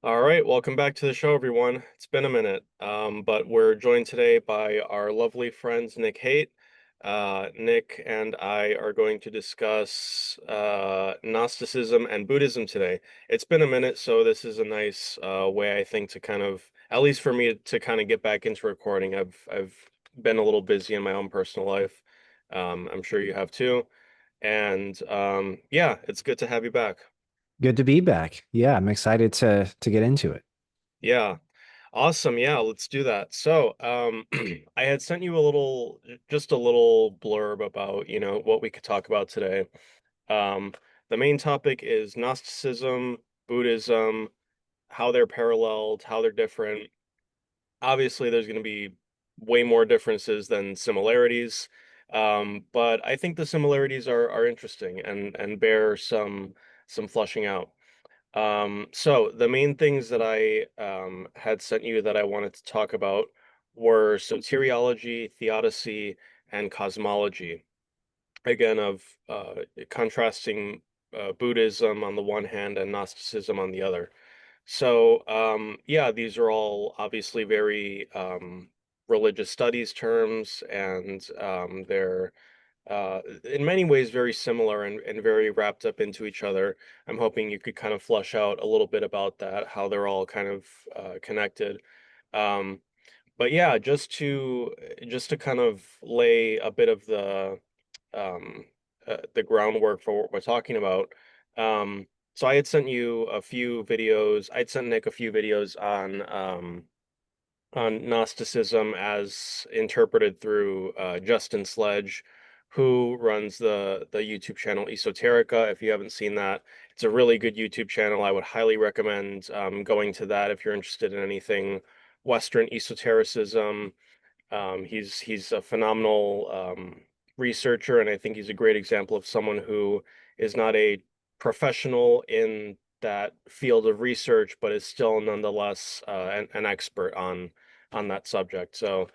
All right, welcome back to the show, everyone. It's been a minute, but we're joined today by our lovely friends Nick Haight. Nick and I are going to discuss Gnosticism and Buddhism today. It's been a minute, so this is a nice way, I think, to kind of, at least for me, to kind of get back into recording. I've been a little busy in my own personal life. I'm sure you have too, and yeah, it's good to have you back. Good to be back. Yeah, I'm excited to get into it. Yeah. Awesome. Yeah, let's do that. So, I had sent you a little, just a little blurb about, what we could talk about today. Um, the main topic is Gnosticism, Buddhism, how they're paralleled, how they're different. Obviously, there's going to be way more differences than similarities, but I think the similarities are interesting and bear some fleshing out. So the main things that I had sent you that I wanted to talk about were soteriology, theodicy, and cosmology. Again, of contrasting Buddhism on the one hand and Gnosticism on the other. So yeah, these are all obviously very religious studies terms, and they're in many ways very similar and very wrapped up into each other. I'm hoping you could kind of flush out a little bit about that, how they're all kind of connected. Um, but yeah, just to kind of lay a bit of the groundwork for what we're talking about. So I had sent you a few videos. I'd sent Nick a few videos on Gnosticism as interpreted through Justin Sledge, who runs the YouTube channel Esoterica. If you haven't seen that, it's a really good YouTube channel. I would highly recommend going to that if you're interested in anything Western esotericism. He's a phenomenal researcher, and I think he's a great example of someone who is not a professional in that field of research, but is still nonetheless an expert on that subject. So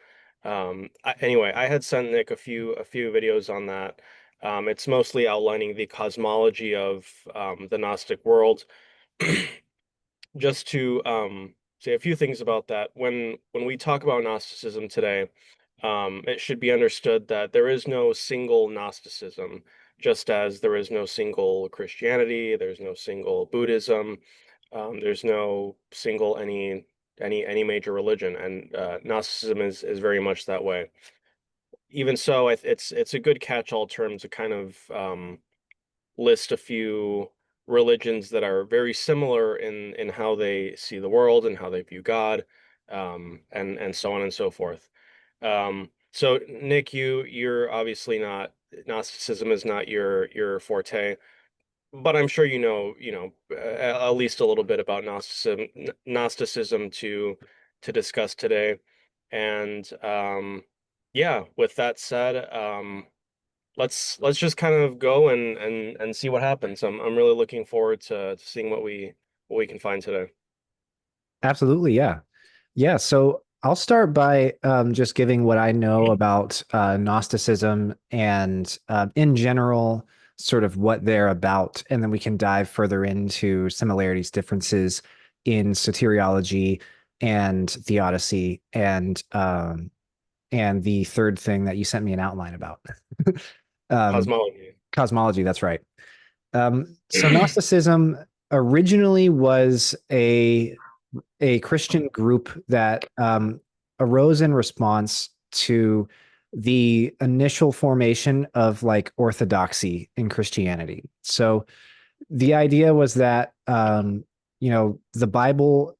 anyway, I had sent Nick a few videos on that. It's mostly outlining the cosmology of the Gnostic world. Just to say a few things about that. When we talk about Gnosticism today, it should be understood that there is no single Gnosticism, just as there is no single Christianity, there's no single Buddhism, there's no single any major religion, and Gnosticism is very much that way. Even so, it's a good catch-all term to kind of list a few religions that are very similar in how they see the world and how they view God, and so on and so forth. So Nick, you're obviously not Gnosticism is not your forte, but I'm sure at least a little bit about Gnosticism to discuss today. And yeah, with that said, let's just kind of go and see what happens. I'm really looking forward to seeing what we can find today. Absolutely, yeah. Yeah, so I'll start by just giving what I know about Gnosticism and in general, sort of what they're about, and then we can dive further into similarities, differences in soteriology and theodicy, and the third thing that you sent me an outline about. um, Cosmology. Cosmology, that's right. So Gnosticism originally was a Christian group that arose in response to the initial formation of like orthodoxy in Christianity. So the idea was that the Bible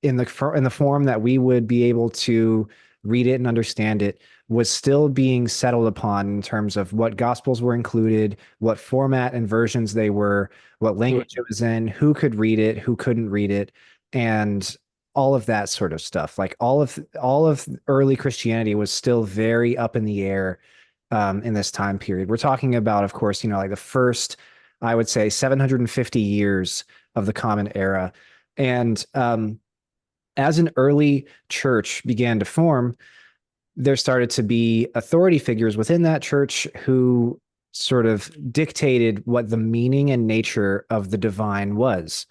in the form that we would be able to read it and understand it was still being settled upon in terms of what gospels were included, what format and versions they were, what language it was in, who could read it, who couldn't read it, and all of that sort of stuff. Like all of early Christianity was still very up in the air in this time period. We're talking about, of course, like the first, I would say, 750 years of the Common Era, and as an early church began to form, there started to be authority figures within that church who sort of dictated what the meaning and nature of the divine was.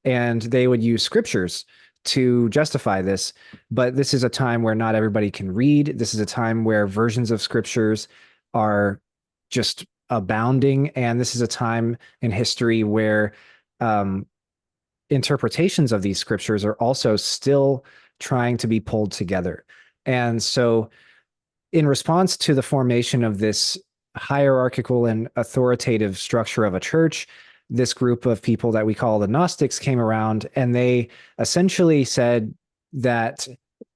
and they would use scriptures to justify this. But this is a time where not everybody can read. This is a time where versions of scriptures are just abounding. And this is a time in history where um, interpretations of these scriptures are also still trying to be pulled together. And so, in response to the formation of this hierarchical and authoritative structure of a church, this group of people that we call the Gnostics came around, and they essentially said that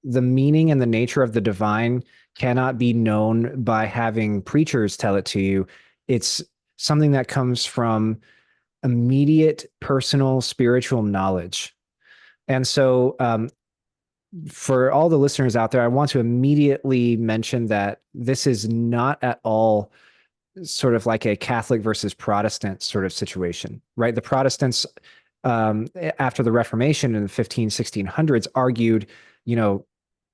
the meaning and the nature of the divine cannot be known by having preachers tell it to you. It's something that comes from immediate personal spiritual knowledge. And so, for all the listeners out there, I want to immediately mention that this is not at all sort of like a Catholic versus Protestant sort of situation, right? The Protestants, after the Reformation in the 1600s, argued, you know,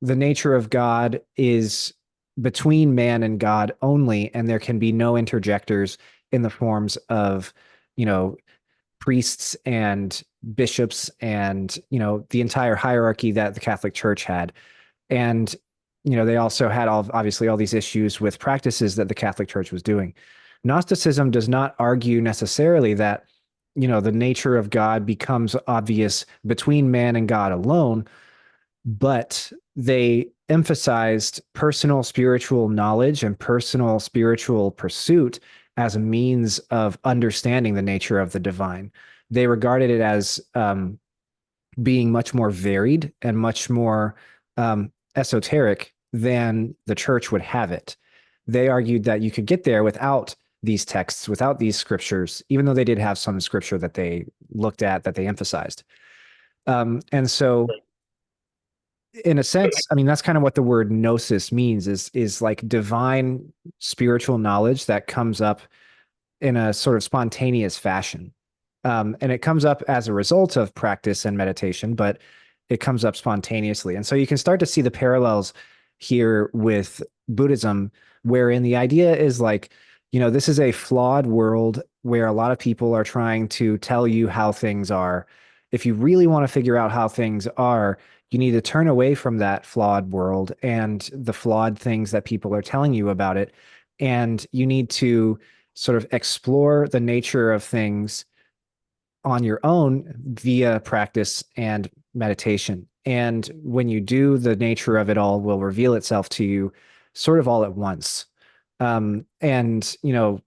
the nature of God is between man and God only, and there can be no interjectors in the forms of, you know, priests and bishops and, you know, the entire hierarchy that the Catholic Church had. And, you know, they also had obviously all these issues with practices that the Catholic Church was doing. Gnosticism does not argue necessarily that, you know, the nature of God becomes obvious between man and God alone, but they emphasized personal spiritual knowledge and personal spiritual pursuit as a means of understanding the nature of the divine. They regarded it as being much more varied and much more esoteric than the church would have it. They argued that you could get there without these texts, without these scriptures, even though they did have some scripture that they looked at, that they emphasized. And so, in a sense, I mean, that's kind of what the word gnosis means, is like divine spiritual knowledge that comes up in a sort of spontaneous fashion. And it comes up as a result of practice and meditation, but it comes up spontaneously. And so you can start to see the parallels here with Buddhism, wherein the idea is like, you know, this is a flawed world where a lot of people are trying to tell you how things are. If you really want to figure out how things are, you need to turn away from that flawed world and the flawed things that people are telling you about it. And you need to sort of explore the nature of things on your own via practice and meditation. And when you do, the nature of it all will reveal itself to you sort of all at once. And, you know,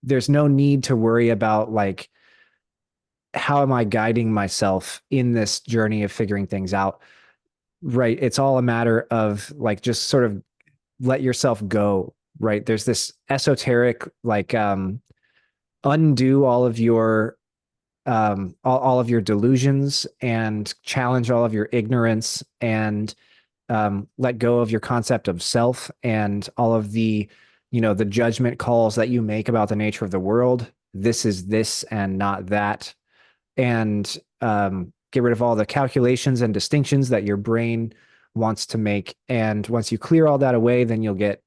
there's no need to worry about like, how am I guiding myself in this journey of figuring things out? Right. It's all a matter of like, just sort of let yourself go. Right. There's this esoteric, like, undo all of your delusions and challenge all of your ignorance and let go of your concept of self and all of the, you know, the judgment calls that you make about the nature of the world. This is this and not that. And get rid of all the calculations and distinctions that your brain wants to make. And once you clear all that away, then you'll get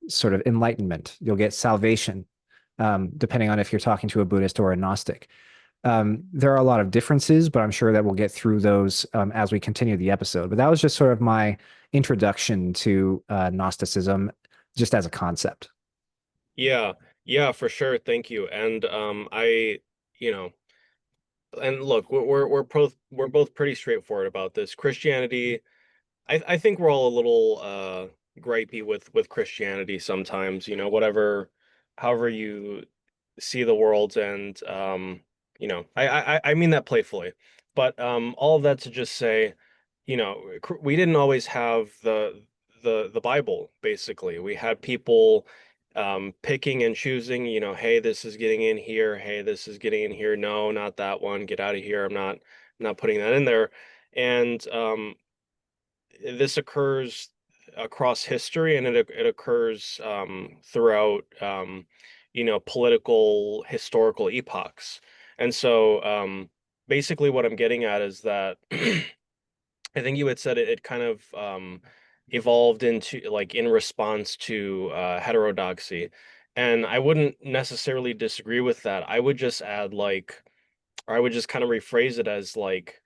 sort of enlightenment. You'll get salvation, depending on if you're talking to a Buddhist or a Gnostic. There are a lot of differences, but I'm sure that we'll get through those as we continue the episode. But that was just sort of my introduction to Gnosticism, just as a concept. Yeah, yeah, for sure. Thank you. And you know, and look, we're both pretty straightforward about this. Christianity, I think we're all a little gripey with Christianity sometimes, you know, whatever, however you see the world, and you know, I mean that playfully. But all of that to just say, you know, we didn't always have the Bible, basically. We had people picking and choosing, you know, hey, this is getting in here, hey, this is getting in here, no, not that one, get out of here. I'm not putting that in there. And this occurs across history, and it occurs throughout you know, political historical epochs. And so basically what I'm getting at is that I think you had said it kind of evolved into like in response to heterodoxy. And I wouldn't necessarily disagree with that. I would just add like or I would just kind of rephrase it as like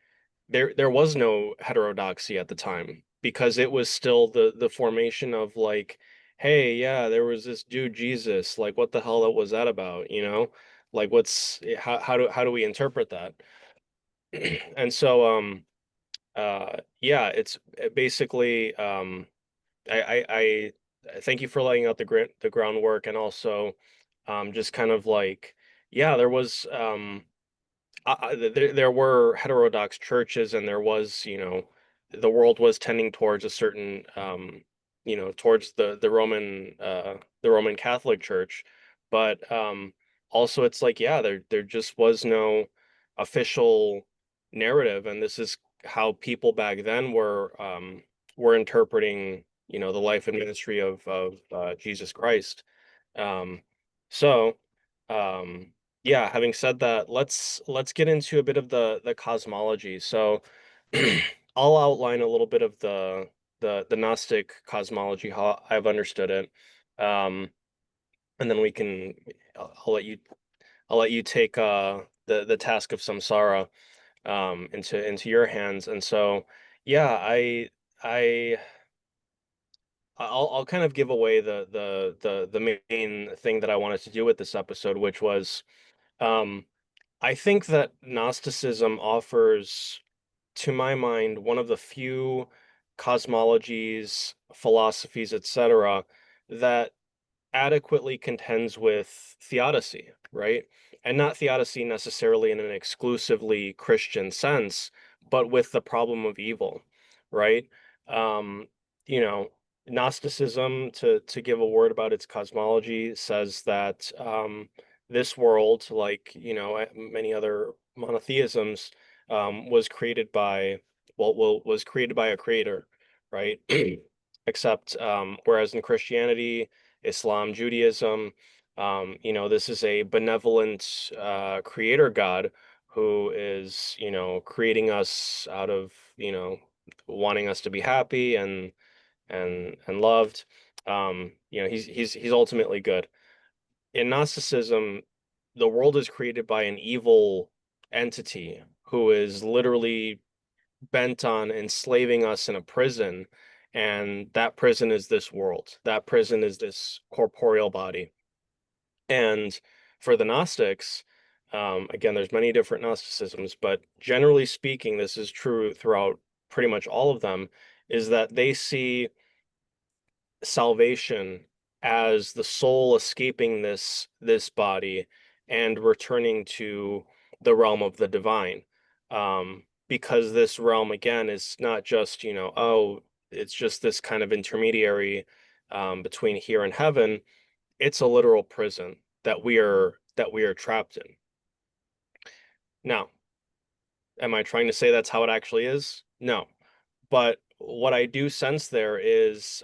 there was no heterodoxy at the time because it was still the formation of like, hey, yeah, there was this dude Jesus, like what the hell was that about, you know? Like what's how do we interpret that? And so yeah, it's basically I thank you for laying out the groundwork and also just kind of like yeah, there was there were heterodox churches and there was, you know, the world was tending towards a certain, you know, towards the Roman Catholic Church, but also it's like, yeah, there just was no official narrative, and this is how people back then were interpreting, you know, the life and ministry of Jesus Christ. Um, so. Yeah, having said that, let's get into a bit of the cosmology. So I'll outline a little bit of the Gnostic cosmology, how I've understood it. Um, and then we can I'll let you take the task of samsara into your hands. And so yeah, I I'll kind of give away the main thing that I wanted to do with this episode, which was um I think that Gnosticism offers, to my mind, one of the few cosmologies, philosophies, etc., that adequately contends with theodicy, right? And not theodicy necessarily in an exclusively Christian sense, but with the problem of evil, right? Um, you know, Gnosticism, to give a word about its cosmology, says that this world, like, you know, many other monotheisms, was created by, was created by a creator, right? Except, whereas in Christianity, Islam, Judaism. You know, this is a benevolent creator God who is, you know, creating us out of, you know, wanting us to be happy and loved. You know, he's ultimately good. In Gnosticism, the world is created by an evil entity who is literally bent on enslaving us in a prison, and that prison is this world. That prison is this corporeal body. And for the Gnostics, again, there's many different Gnosticisms, but generally speaking, this is true throughout pretty much all of them, is that they see salvation as the soul escaping this body and returning to the realm of the divine. Because this realm again is not just, you know, oh, it's just this kind of intermediary between here and heaven. It's a literal prison that we are trapped in. Now, am I trying to say that's how it actually is? No. But what I do sense there is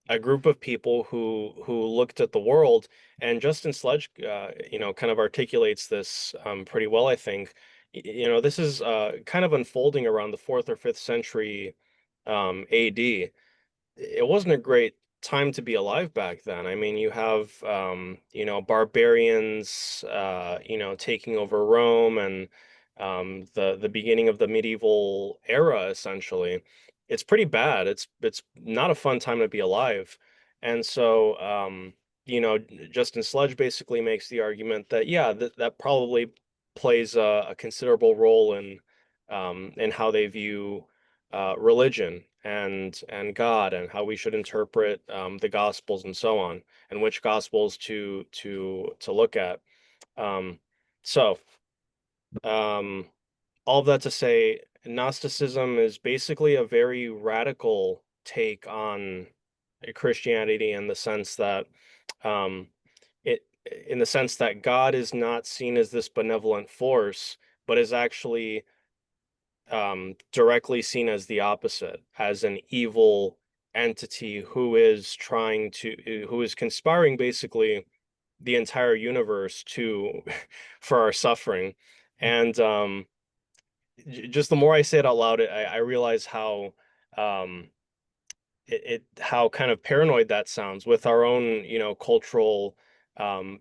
a group of people who looked at the world, and Justin Sledge, you know, kind of articulates this pretty well, I think. You know, this is kind of unfolding around the fourth or fifth century AD. It wasn't a great time to be alive back then. I mean, you have you know, barbarians, you know, taking over Rome and the beginning of the medieval era, essentially. It's pretty bad. It's not a fun time to be alive. And so you know, Justin Sledge basically makes the argument that yeah, that probably plays a considerable role in how they view religion and God and how we should interpret the Gospels and so on, and which Gospels to look at. Um, so um, all of that to say, Gnosticism is basically a very radical take on Christianity in the sense that um, it in the sense that God is not seen as this benevolent force, but is actually directly seen as the opposite, as an evil entity who is who is conspiring basically the entire universe to for our suffering. And just the more I say it out loud, I realize how um, how kind of paranoid that sounds with our own, you know, cultural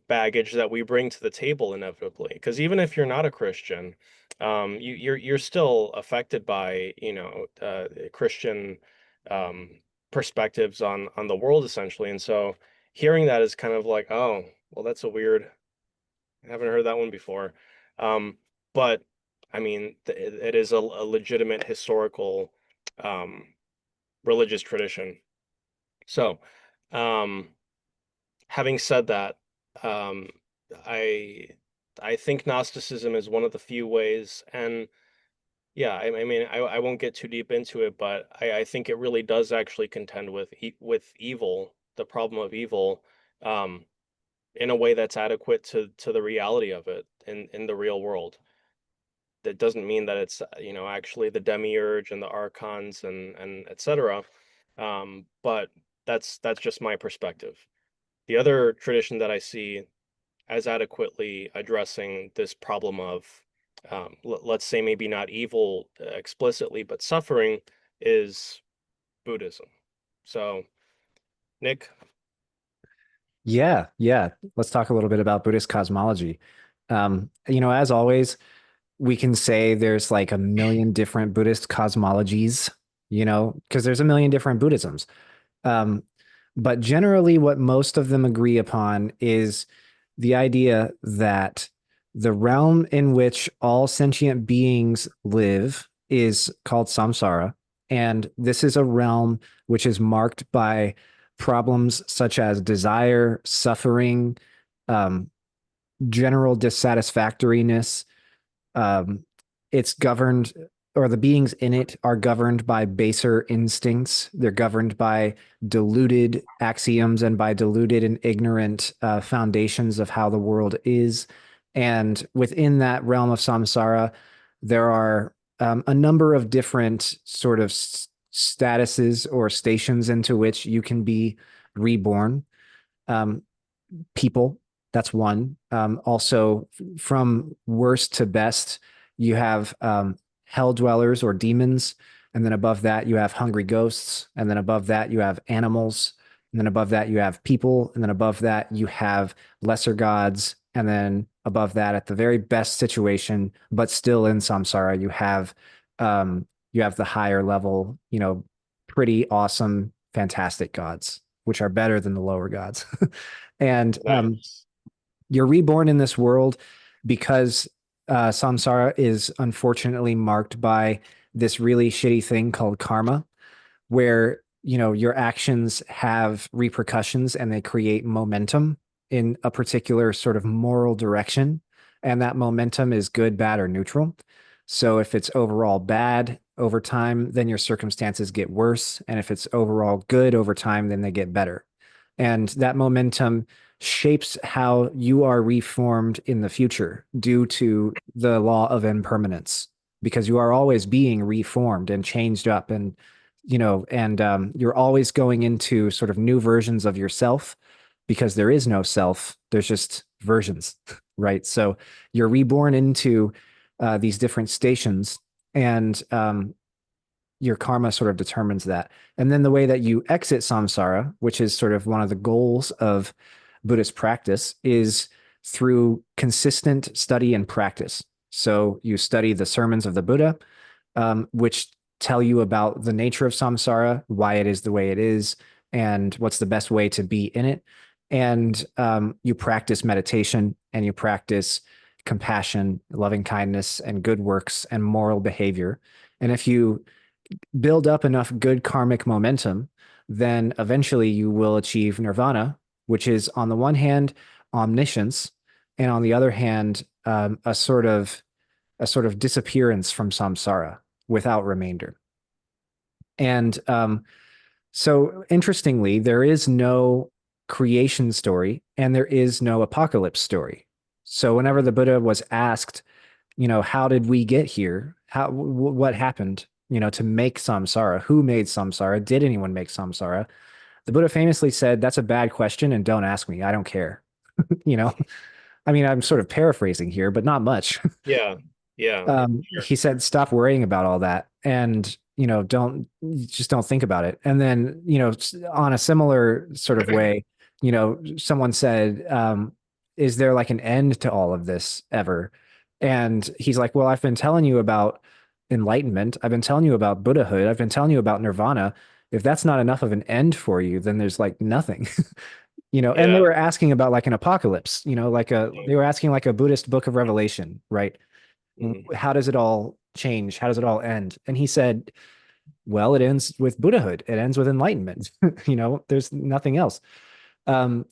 baggage that we bring to the table inevitably. Because even if you're not a Christian, you're still affected by, Christian um, perspectives on the world essentially. And so hearing that is kind of like, oh, well, that's a weird. I haven't heard that one before. But I mean, it is a legitimate historical um, religious tradition. So, um, having said that, um, I I think Gnosticism is one of the few ways, and yeah, I mean, I won't get too deep into it, but I think it really does actually contend with with evil, the problem of evil, um, in a way that's adequate to the reality of it in the real world. That doesn't mean that it's actually the demiurge and the archons and etc. But that's just my perspective. The other tradition that I see as adequately addressing this problem of, let's say, maybe not evil explicitly, but suffering is Buddhism. So, Nick, Yeah, yeah. Let's talk a little bit about Buddhist cosmology. As always, we can say there's like a million different Buddhist cosmologies, because there's a million different Buddhisms. Um, but generally, what most of them agree upon is the idea that the realm in which all sentient beings live is called samsara. And this is a realm which is marked by problems such as desire, suffering, um, general dissatisfactoriness. um, it's governed, or the beings in it are governed by baser instincts. They're governed by deluded axioms and by deluded and ignorant foundations of how the world is. And within that realm of samsara, there are a number of different sort of statuses or stations into which you can be reborn. Um, People. That's one. Also, from worst to best, you have hell dwellers or demons. And then above that, you have hungry ghosts. And then above that, you have animals. And then above that, you have people. And then above that, you have lesser gods. And then above that, at the very best situation, but still in samsara, you have the higher level, pretty awesome, fantastic gods, which are better than the lower gods. And nice. you're reborn in this world because samsara is unfortunately marked by this really shitty thing called karma, where your actions have repercussions and they create momentum in a particular sort of moral direction, and that momentum is good, bad, or neutral. So if it's overall bad over time, then your circumstances get worse, and if it's overall good over time, then they get better. And that momentum shapes how you are reformed in the future due to the law of impermanence, because you are always being reformed and changed up, and you're always going into sort of new versions of yourself, because there is no self, there's just versions. Right? So you're reborn into these different stations, and your karma sort of determines that. And then the way that you exit samsara, which is sort of one of the goals of Buddhist practice, is through consistent study and practice. So you study the sermons of the Buddha, which tell you about the nature of samsara, why it is the way it is, and what's the best way to be in it. And you practice meditation, and you practice compassion, loving kindness, and good works and moral behavior. And if you build up enough good karmic momentum, then eventually you will achieve nirvana, which is on the one hand omniscience, and on the other hand a sort of disappearance from samsara without remainder. And so interestingly, there is no creation story and there is no apocalypse story. So whenever the Buddha was asked, how did we get here? What happened, to make samsara? Who made samsara? Did anyone make samsara? The Buddha famously said, "That's a bad question, and don't ask me. I don't care." You know, I mean, I'm sort of paraphrasing here, but not much. Yeah, yeah, sure. He said, "Stop worrying about all that, and don't think about it." And then, on a similar sort of way, someone said, is there like an end to all of this ever? And he's like, well, I've been telling you about enlightenment. I've been telling you about Buddhahood. I've been telling you about nirvana. If that's not enough of an end for you, then there's like nothing. And they Yeah. were asking about like an apocalypse, they were asking like a Buddhist book of Revelation, right? Mhm. How does it all change? How does it all end? And he said, well, it ends with Buddhahood. It ends with enlightenment. There's nothing else. Um,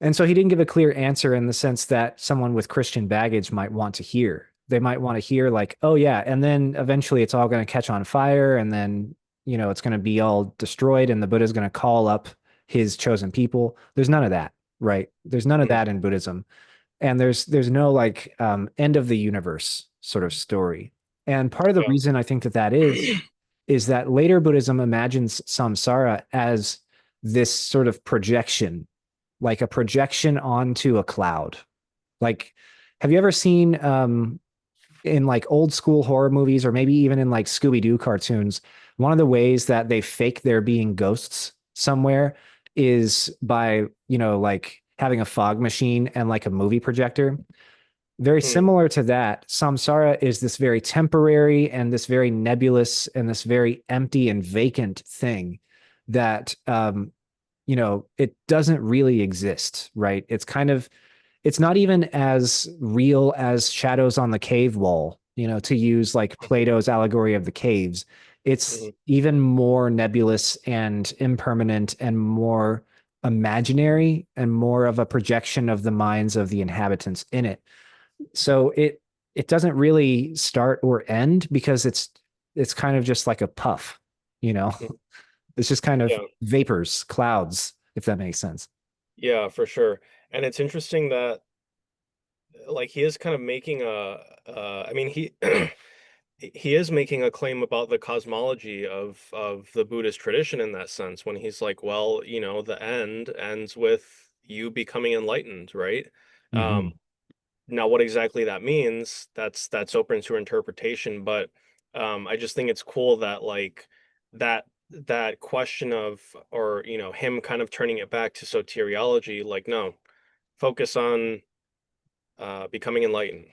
and so he didn't give a clear answer in the sense that someone with Christian baggage might want to hear. They might want to hear, like, oh, yeah. And then eventually it's all going to catch on fire. And then, it's going to be all destroyed. And the Buddha's going to call up his chosen people. There's none of that, right? There's none of Mhm. that in Buddhism. And there's no like end of the universe sort of story. And part of the Yeah. reason I think that is that later Buddhism imagines samsara as this sort of projection, like a projection onto a cloud. Like, have you ever seen in like old school horror movies or maybe even in like Scooby-Doo cartoons, one of the ways that they fake there being ghosts somewhere is by, like having a fog machine and like a movie projector. Very Mhm. similar to that, samsara is this very temporary and this very nebulous and this very empty and vacant thing that it doesn't really exist, right? It's not even as real as shadows on the cave wall, to use like Mhm. Plato's allegory of the caves. It's Mhm. even more nebulous and impermanent and more imaginary and more of a projection of the minds of the inhabitants in it. So it doesn't really start or end because it's kind of just like a puff, you know. Mhm. It's just kind of Yeah. vapors, clouds, if that makes sense. Yeah, for sure. And it's interesting that like he is kind of making I mean he is making a claim about the cosmology of the Buddhist tradition in that sense when he's like, well, the end ends with you becoming enlightened, right? Um, Hmm. Now what exactly that means, that's open to interpretation, but I just think it's cool that like that question of or him kind of turning it back to soteriology, like no, focus on becoming enlightened.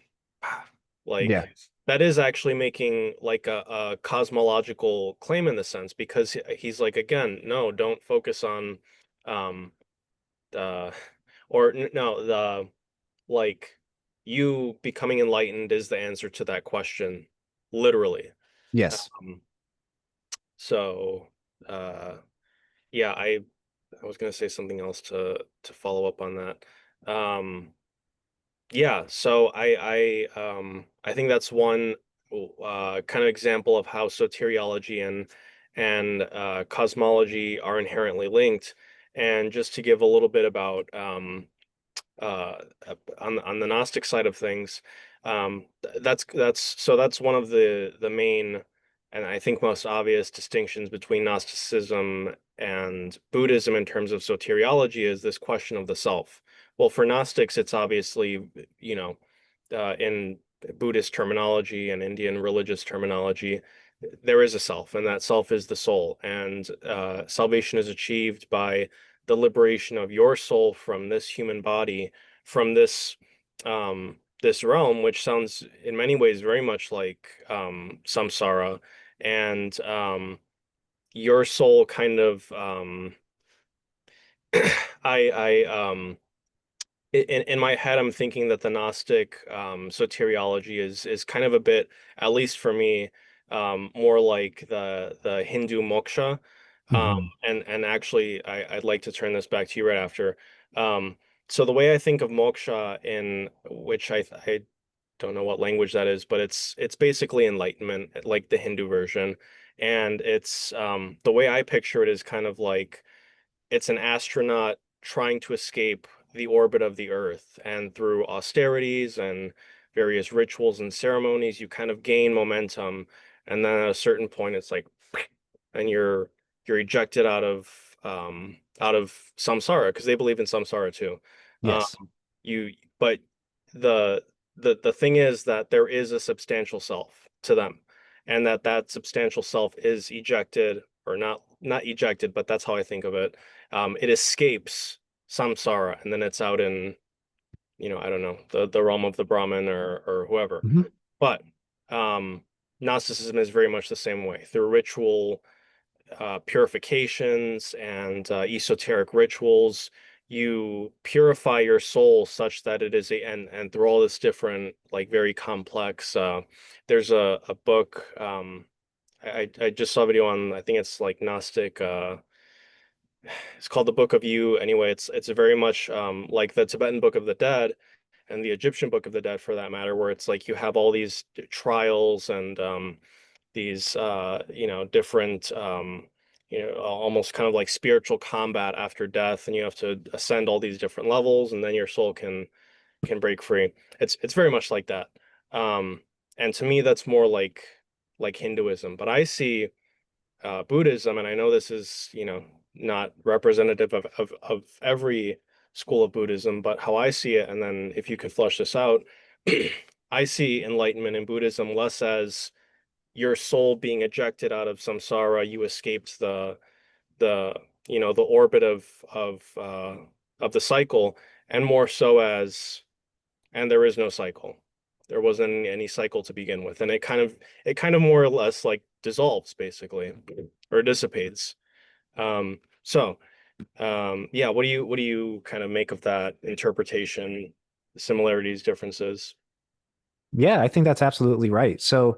Yeah. Like that is actually making like a cosmological claim in the sense because he's like again, no, don't focus on um the no, the like you becoming enlightened is the answer to that question, literally. Yes. Um, so uh yeah, I was gonna say something else to follow up on that. Yeah, so I think that's one kind of example of how soteriology and cosmology are inherently linked. And just to give a little bit about uh, on the Gnostic side of things, that's one of the main and I think most obvious distinctions between Gnosticism and Buddhism in terms of soteriology is this question of the self. Well, for Gnostics, it's obviously, in Buddhist terminology and Indian religious terminology, there is a self, and that self is the soul. And salvation is achieved by the liberation of your soul from this human body, from this realm, which sounds in many ways very much like samsara, and your soul kind of I in my head, I'm thinking that the Gnostic soteriology is kind of a bit, at least for me, more like the Hindu moksha. Hmm. And actually, I'd like to turn this back to you right after. Um, so the way I think of moksha, in which I don't know what language that is, but it's basically enlightenment, like the Hindu version, and it's the way I picture it is kind of like it's an astronaut trying to escape the orbit of the Earth. And through austerities and various rituals and ceremonies, you kind of gain momentum. And then at a certain point, it's like, and you're ejected out of samsara because they believe in samsara too. Um, Yes. you but the the thing is that there is a substantial self to them, and that substantial self is ejected or not ejected, but that's how I think of it. It escapes samsara, and then it's out in, I don't know, the realm of the Brahmin or whoever. Mhm. But um, Gnosticism is very much the same way through ritual purifications and esoteric rituals. You purify your soul such that it is and through all this different, like very complex. There's a book. I just saw a video on. I think it's like Gnostic. It's called the Book of You. Anyway, it's very much like the Tibetan Book of the Dead and the Egyptian Book of the Dead, for that matter, where it's like you have all these trials and these different almost kind of like spiritual combat after death, and you have to ascend all these different levels, and then your soul can break free. It's very much like that. Um, and to me, that's more like Hinduism. But I see Buddhism, and I know this is, not representative of every school of Buddhism, but how I see it, and then if you could flush this out, I see enlightenment in Buddhism less as your soul being ejected out of samsara, you escaped the the orbit of the cycle, and more so as, and there is no cycle. There wasn't any cycle to begin with, and it kind of more or less like dissolves basically, or dissipates. Yeah, what do you kind of make of that interpretation, similarities, differences? Yeah, I think that's absolutely right. So,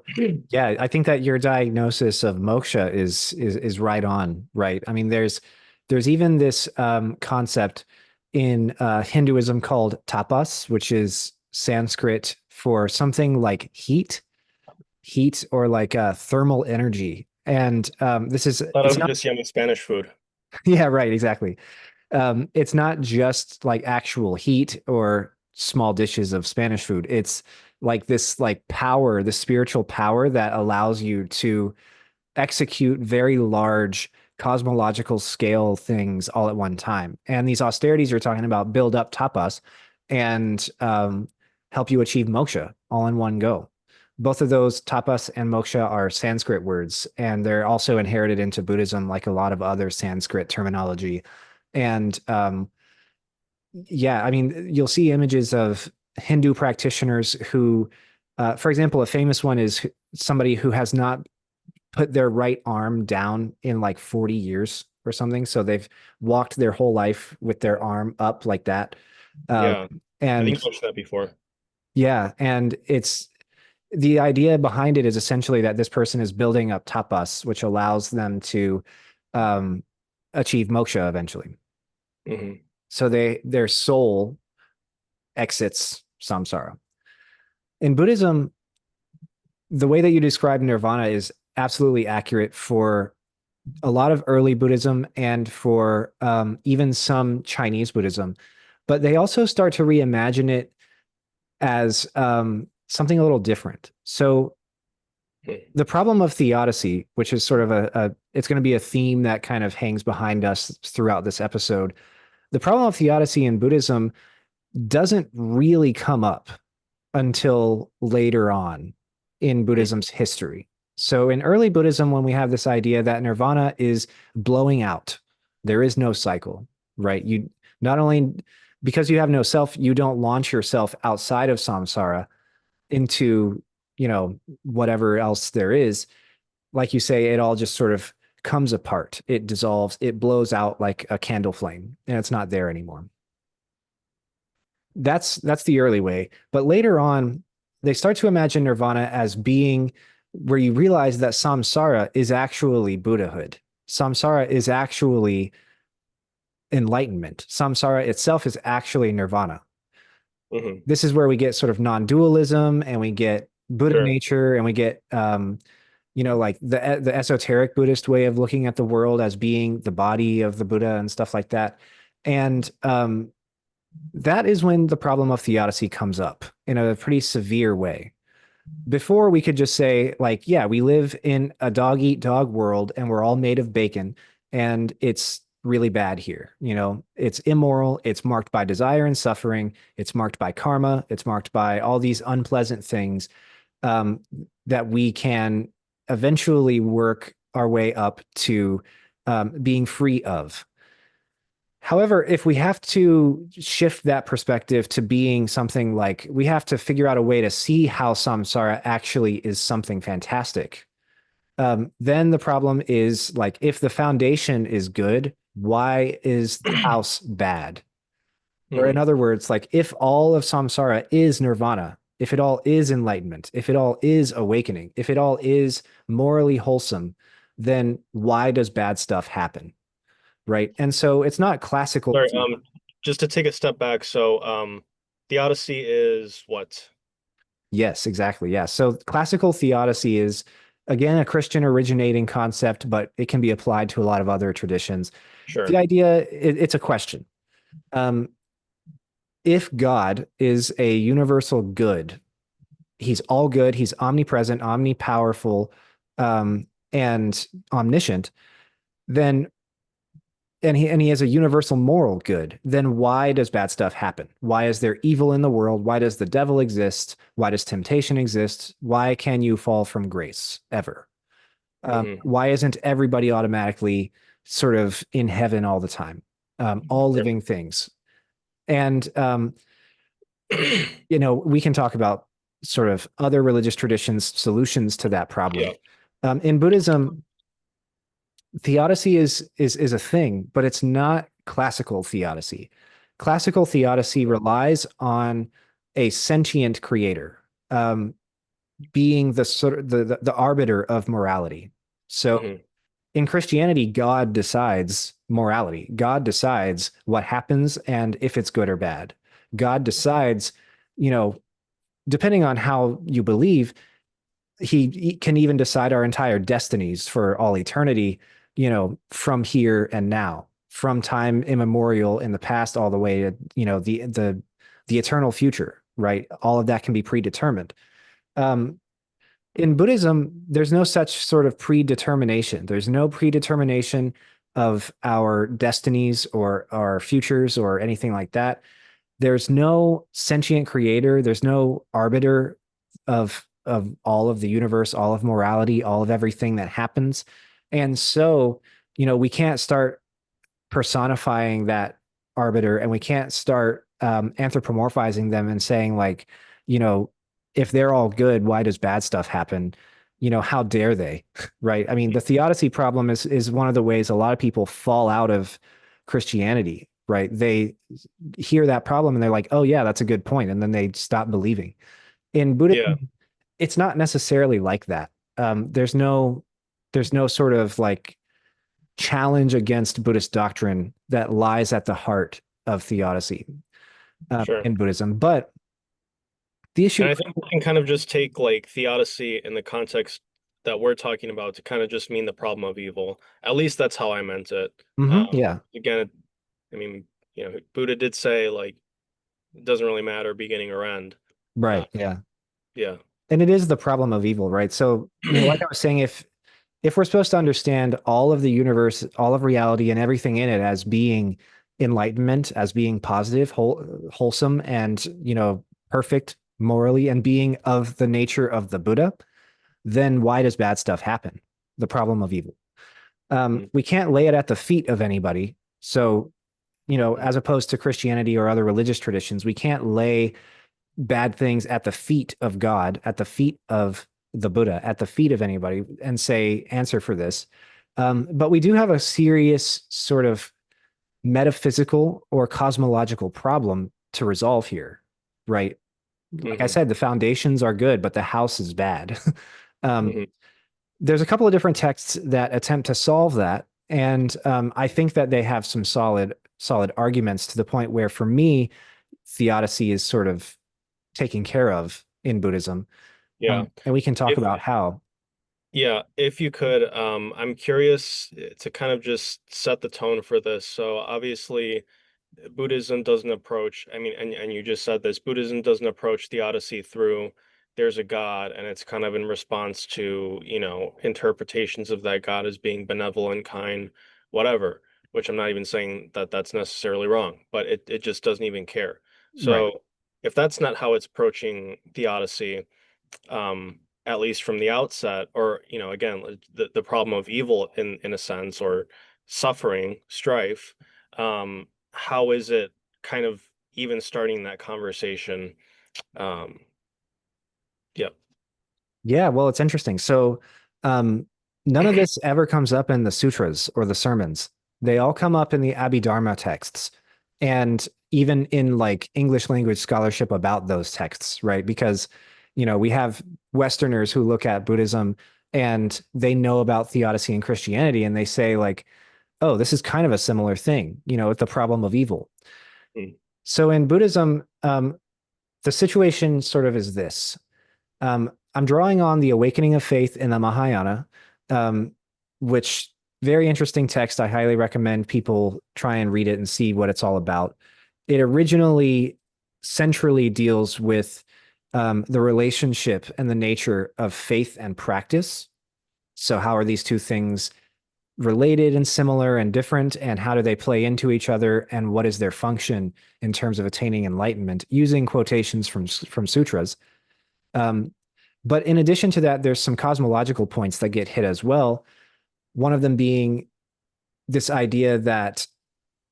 yeah, I think that your diagnosis of moksha is right on, right? I mean, there's even this concept in Hinduism called tapas, which is Sanskrit for something like heat or like thermal energy. And this is A lot it's of not just yummy Spanish food. yeah, right, exactly. It's not just like actual heat or small dishes of Spanish food. It's like this like power, the spiritual power that allows you to execute very large cosmological scale things all at one time. And these austerities you're talking about build up tapas and help you achieve moksha all in one go. Both of those, tapas and moksha, are Sanskrit words, and they're also inherited into Buddhism, like a lot of other Sanskrit terminology. And yeah, I mean, you'll see images of Hindu practitioners who, for example, a famous one is somebody who has not put their right arm down in like 40 years or something. So they've walked their whole life with their arm up like that. Um, Yeah, I think and you mentioned that before. yeah, and it's the idea behind it is essentially that this person is building up tapas, which allows them to um, achieve moksha eventually. Hmm. So their soul exits samsara. In Buddhism, the way that you describe nirvana is absolutely accurate for a lot of early Buddhism and for even some Chinese Buddhism. But they also start to reimagine it as something a little different. So the problem of theodicy, which is sort of it's going to be a theme that kind of hangs behind us throughout this episode. The problem of theodicy in Buddhism doesn't really come up until later on in Buddhism's history. So in early Buddhism, when we have this idea that nirvana is blowing out, there is no cycle, right? You not only because you have no self, you don't launch yourself outside of samsara into, whatever else there is. Like you say, it all just sort of comes apart. It dissolves, it blows out like a candle flame, and it's not there anymore. That's the early way. But later on, they start to imagine nirvana as being where you realize that samsara is actually Buddhahood. Samsara is actually enlightenment. Samsara itself is actually nirvana. Hmm. This is where we get sort of non-dualism and we get Buddha Sure. nature and we get like the esoteric Buddhist way of looking at the world as being the body of the Buddha and stuff like that. And that is when the problem of theodicy comes up in a pretty severe way. Before we could just say, like, yeah, we live in a dog eat dog world and we're all made of bacon and it's really bad here. It's immoral, it's marked by desire and suffering, it's marked by karma, it's marked by all these unpleasant things um, that we can eventually work our way up to being free of. However, if we have to shift that perspective to being something like we have to figure out a way to see how samsara actually is something fantastic, then the problem is like if the foundation is good, why is the house bad? Or in Mhm. other words, like if all of samsara is nirvana, if it all is enlightenment, if it all is awakening, if it all is morally wholesome, then why does bad stuff happen? Right. And so it's not classical. Sorry, just to take a step back, so the Odyssey is what? Yes, exactly. Yeah. So classical theodicy is, again, a Christian originating concept, but it can be applied to a lot of other traditions. The Sure. idea, it's a question. Um, if God is a universal good, he's all good, he's omnipresent, omnipowerful, and omniscient, then and he has a universal moral good, then why does bad stuff happen? Why is there evil in the world? Why does the devil exist? Why does temptation exist? Why can you fall from grace ever? Hmm. Why isn't everybody automatically sort of in heaven all the time? All Sure. living things. And we can talk about sort of other religious traditions solutions to that problem. Yeah. In Buddhism, theodicy is a thing, but it's not classical theodicy. Classical theodicy relies on a sentient creator, being the sort of the arbiter of morality. So Hmm. in Christianity, God decides morality. God decides what happens and if it's good or bad. God decides, you know, depending on how you believe, he can even decide our entire destinies for all eternity, from here and now, from time immemorial in the past all the way to, the eternal future, right? All of that can be predetermined. Um, in Buddhism, there's no such sort of predetermination. There's no predetermination of our destinies or our futures or anything like that. There's no sentient creator. There's no arbiter of all of the universe, all of morality, all of everything that happens. And so, we can't start personifying that arbiter, and we can't start anthropomorphizing them and saying like, you know, if they're all good, why does bad stuff happen? How dare they? Right? I mean, the theodicy problem is one of the ways a lot of people fall out of Christianity, right? They hear that problem and they're like, oh yeah, that's a good point, and then they stop believing. In Yeah. Buddhism, it's not necessarily like that. There's no sort of like challenge against Buddhist doctrine that lies at the heart of theodicy Sure. in Buddhism. But the issue, And I think we can kind of just take like theodicy in the context that we're talking about to kind of just mean the problem of evil. At least that's how I meant it. mhm, yeah, Again, I mean, Buddha did say like it doesn't really matter beginning or end. Uh, right, yeah, yeah. and it is the problem of evil, right? So, like I was saying, if we're supposed to understand all of the universe, all of reality, and everything in it as being enlightenment, as being positive, wholesome, and perfect morally, and being of the nature of the Buddha, then why does bad stuff happen? The problem of evil. Mhm. We can't lay it at the feet of anybody. So, as opposed to Christianity or other religious traditions, we can't lay bad things at the feet of God, at the feet of the Buddha, at the feet of anybody and say, answer for this. But we do have a serious sort of metaphysical or cosmological problem to resolve here, right? Like I Mhm. said, the foundations are good, but the house is bad. um, Mhm. there's a couple of different texts that attempt to solve that. And I think that they have some solid arguments to the point where, for me, theodicy is sort of taken care of in Buddhism. Yeah. And we can talk If about how. Yeah, if you could, I'm curious to kind of just set the tone for this. So obviously, Buddhism doesn't approach, I mean, and you just said this, Buddhism doesn't approach the Odyssey through there's a God, and it's kind of in response to, interpretations of that God as being benevolent, kind, whatever, which I'm not even saying that that's necessarily wrong, but it just doesn't even care. Right. So if that's not how it's approaching the Odyssey, at least from the outset, or again, the problem of evil in a sense, or suffering, strife. how is it kind of even starting that conversation? Um, yeah. Yeah, well, it's interesting. So, um, none of this ever comes up in the sutras or the sermons. They all come up in the Abhidharma texts, and even in like English language scholarship about those texts, right? Because, we have Westerners who look at Buddhism and they know about theodicy and Christianity, and they say like, "Oh, this is kind of a similar thing," with the problem of evil. Mm. So in Buddhism, the situation sort of is this. I'm drawing on the Awakening of Faith in the Mahayana, um, which very interesting text. I highly recommend people try and read it and see what it's all about. It originally centrally deals with the relationship and the nature of faith and practice. So, how are these two things related and similar and different, and how do they play into each other, and what is their function in terms of attaining enlightenment? Using quotations from sutras. Um, but in addition to that, there's some cosmological points that get hit as well. One of them being this idea that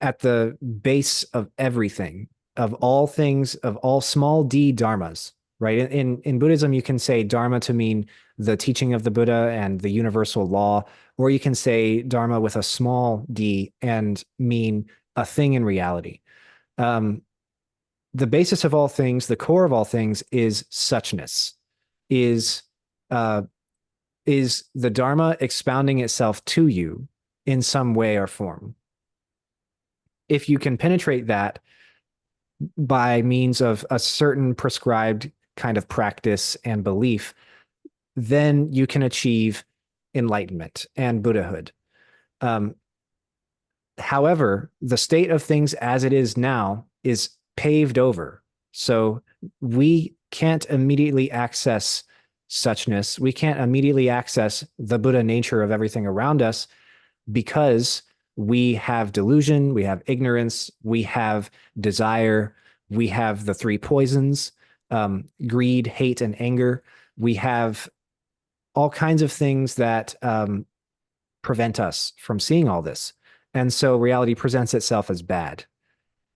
at the base of everything, of all things, of all small d dharmas, right? In Buddhism, you can say dharma to mean the teaching of the Buddha and the universal law, or you can say dharma with a small d and mean a thing in reality. Um, the basis of all things, the core of all things, is suchness, is uh, is the Dharma expounding itself to you in some way or form. If you can penetrate that by means of a certain prescribed kind of practice and belief, then you can achieve enlightenment and Buddhahood. Um, However, the state of things as it is now is paved over. So we can't immediately access suchness. We can't immediately access the Buddha nature of everything around us because we have delusion, we have ignorance, we have desire, we have the three poisons, greed, hate, and anger. We have all kinds of things that prevent us from seeing all this. And so reality presents itself as bad,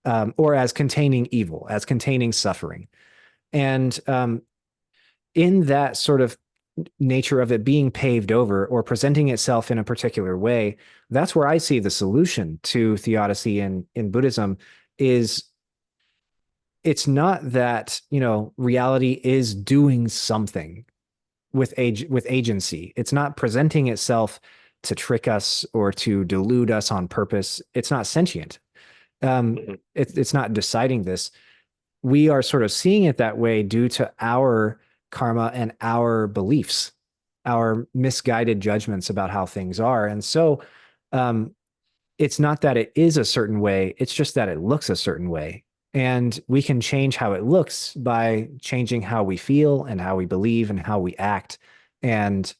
or as containing evil, as containing suffering. And in that sort of nature of it being paved over or presenting itself in a particular way, that's where I see the solution to theodicy in Buddhism is it's not that, reality is doing something with agency. It's not presenting itself to trick us or to delude us on purpose. It's not sentient. Mhm. It's not deciding this. We are sort of seeing it that way due to our karma and our beliefs, our misguided judgments about how things are. And so um, it's not that it is a certain way, it's just that it looks a certain way. And we can change how it looks by changing how we feel and how we believe and how we act and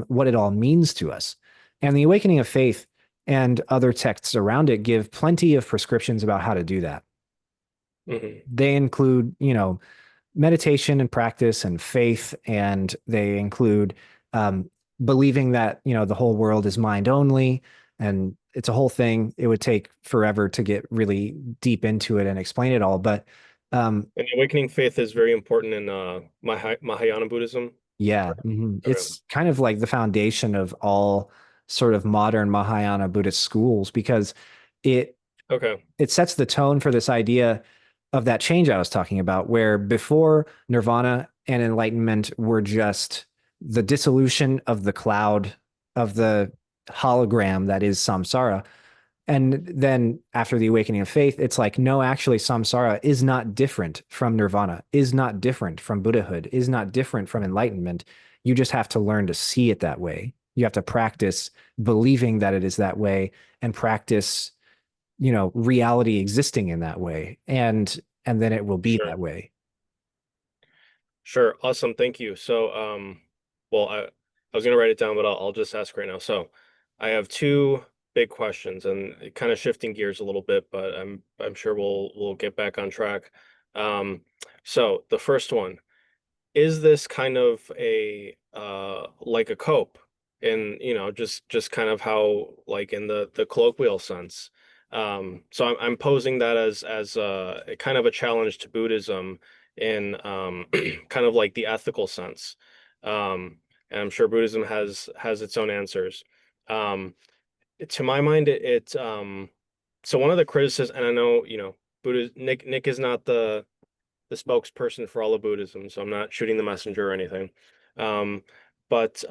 what it all means to us. And the Awakening of Faith and other texts around it give plenty of prescriptions about how to do that. Mhm. They include, meditation and practice and faith, and they include believing that, the whole world is mind only. And it's a whole thing. It would take forever to get really deep into it and explain it all. But And awakening faith is very important in Mahayana Buddhism. yeah, Correct. Okay. it's kind of like the foundation of all sort of modern Mahayana Buddhist schools because it Okay. it sets the tone for this idea of that change I was talking about, where before nirvana and enlightenment were just the dissolution of the cloud of the hologram that is samsara. And then after the awakening of faith, it's like, no, actually, samsara is not different from nirvana, is not different from Buddhahood, is not different from enlightenment. You just have to learn to see it that way. You have to practice believing that it is that way and practice reality existing in that way and then it will be Sure. that way. Sure. Awesome. Thank you. So, well, I was gonna write it down, but I'll just ask right now. So, I have two big questions, and kind of shifting gears a little bit, but I'm sure we'll get back on track. Um, so the first one, is this kind of a like a cope in, just kind of how like in the colloquial sense? So I'm posing that as a kind of a challenge to Buddhism in kind of like the ethical sense. And I'm sure Buddhism has its own answers. Um, to my mind, so one of the criticisms, and I know, Buddha Nick is not the spokesperson for all of Buddhism, so I'm not shooting the messenger or anything. Um, but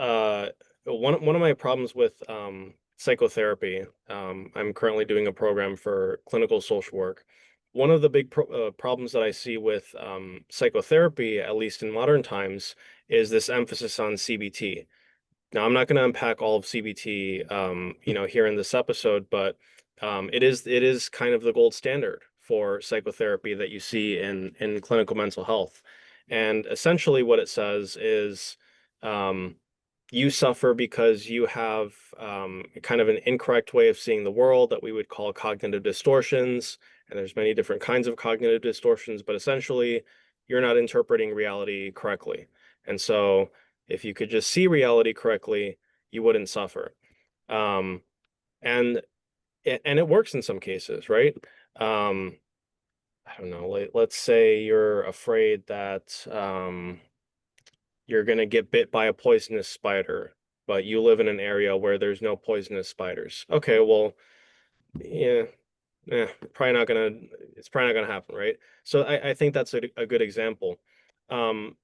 one of my problems with psychotherapy, I'm currently doing a program for clinical social work. One of the big problems that I see with psychotherapy, at least in modern times, is this emphasis on CBT. Now, I'm not going to unpack all of CBT, here in this episode, but it is kind of the gold standard for psychotherapy that you see in clinical mental health. And essentially, what it says is um, you suffer because you have kind of an incorrect way of seeing the world that we would call cognitive distortions. And there's many different kinds of cognitive distortions, but essentially, you're not interpreting reality correctly. And so, if you could just see reality correctly, you wouldn't suffer. Um, and and it works in some cases, right? Um, I don't know. Let's say you're afraid that you're gonna get bit by a poisonous spider, but you live in an area where there's no poisonous spiders. Okay, well, yeah, probably not gonna. It's probably not gonna happen, right? So I think that's a good example. Um,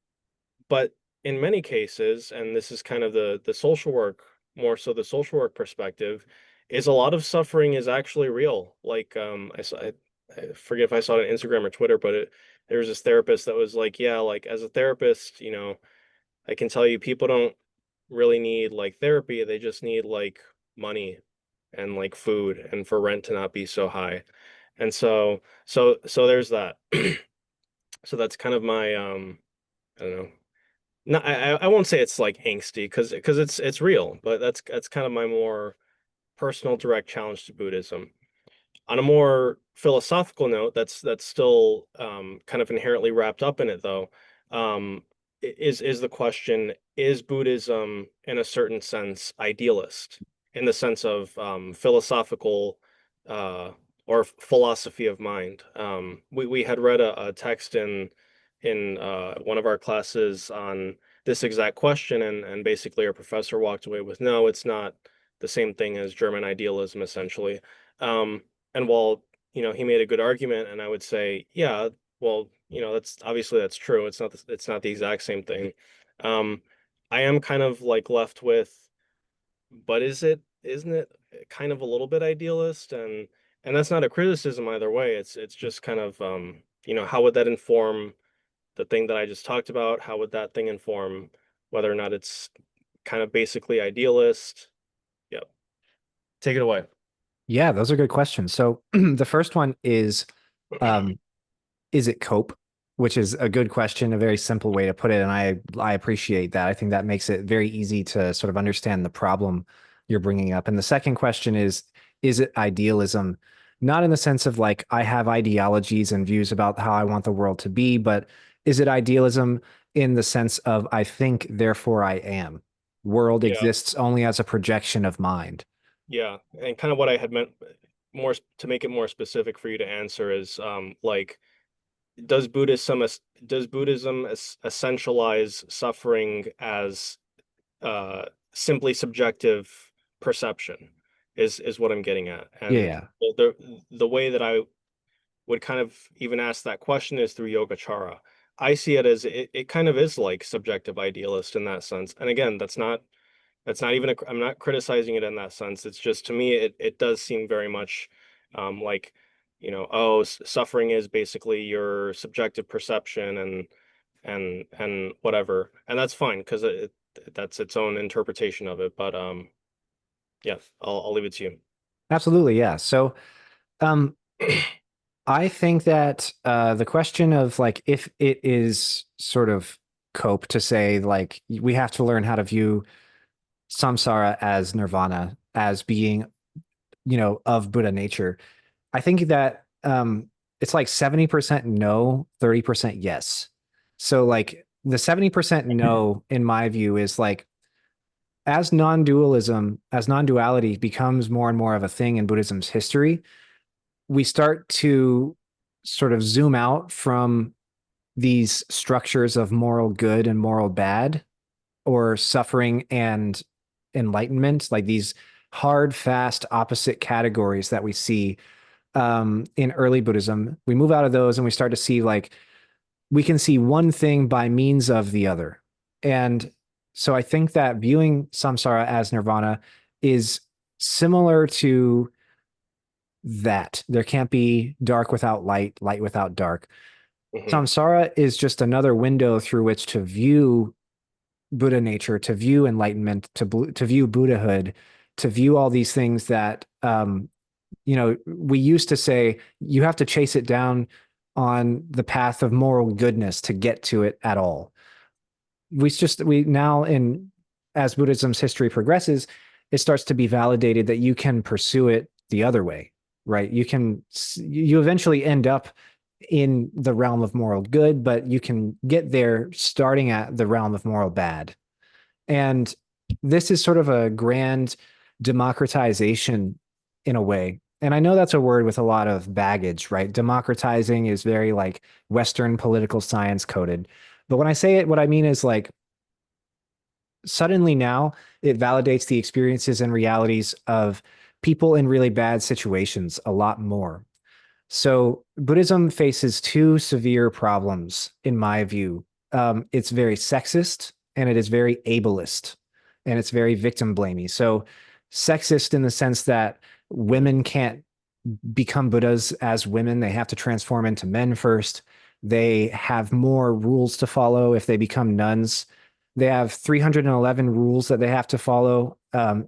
But in many cases, and this is kind of the social work, more so the social work perspective, is a lot of suffering is actually real. Like I forget if I saw it on Instagram or Twitter, but there was this therapist that was like, yeah, like as a therapist, I can tell you people don't really need like therapy. They just need like money and like food and for rent to not be so high. And so there's that. So that's kind of my I don't know. No, I won't say it's like angsty because it's real, but that's kind of my more personal direct challenge to Buddhism. On a more philosophical note, that's still kind of inherently wrapped up in it though, is the question, is Buddhism in a certain sense idealist, in the sense of philosophical uh, or philosophy of mind? We had read a text in one of our classes on this exact question, and basically our professor walked away with, no, it's not the same thing as German idealism, essentially. And while, he made a good argument, and I would say, yeah, well, that's true. It's not the exact same thing. Um, I am kind of like left with, but isn't it kind of a little bit idealist? And that's not a criticism either way. It's just kind of how would that inform the thing that I just talked about? How would that thing inform whether or not it's kind of basically idealist? Yep. Take it away. Yeah, those are good questions. So the first one um, is it cope? Which is a good question, a very simple way to put it. And I appreciate that. I think that makes it very easy to sort of understand the problem you're bringing up. And the second question is it idealism? Not in the sense of like, I have ideologies and views about how I want the world to be, but is it idealism in the sense of I think, therefore I am? World Yeah. exists only as a projection of mind. Yeah. And kind of what I had meant more to make it more specific for you to answer is like does Buddhism does Buddhism essentialize suffering as uh simply subjective perception is what I'm getting at. And Yeah. the way that I would kind of even ask that question is through Yogacara. I see it as it kind of is like subjective idealist in that sense. And again, that's not even I'm not criticizing it in that sense. It's just to me it does seem very much like oh, suffering is basically your subjective perception and whatever. And that's fine because that's its own interpretation of it. But yeah, I'll leave it to Absolutely. Yeah. So, um, you. I think that the question of like if it is sort of cope to say like we have to learn how to view samsara as nirvana as being of Buddha nature. I think that it's like 70% no, 30% yes. So like the 70% no in my view is like as non-duality becomes more and more of a thing in Buddhism's history, we start to sort of zoom out from these structures of moral good and moral bad, or suffering and enlightenment, like these hard, fast, opposite categories that we see in early Buddhism. We move out of those and we start to see like we can see one thing by means of the other. And so I think that viewing samsara as nirvana is similar to that. There can't be dark without light, light without dark. Hmm. Samsara is just another window through which to view Buddha nature, to view enlightenment, to view Buddhahood, to view all these things that we used to say you have to chase it down on the path of moral goodness to get to it at all. We now, in as Buddhism's history progresses, it starts to be validated that you can pursue it the other way, right? You eventually end up in the realm of moral good, but you can get there starting at the realm of moral bad. And this is sort of a grand democratization in a way. And I know that's a word with a lot of baggage, right? Democratizing is very like Western political science coded. But when I say it, what I mean is like suddenly now it validates the experiences and realities of people in really bad situations a lot more. So Buddhism faces two severe problems, in my view. It's very sexist and it is very ableist and it's very victim blamey. So sexist in the sense that women can't become Buddhas as women. They have to transform into men first. They have more rules to follow if they become nuns. They have 311 rules that they have to follow.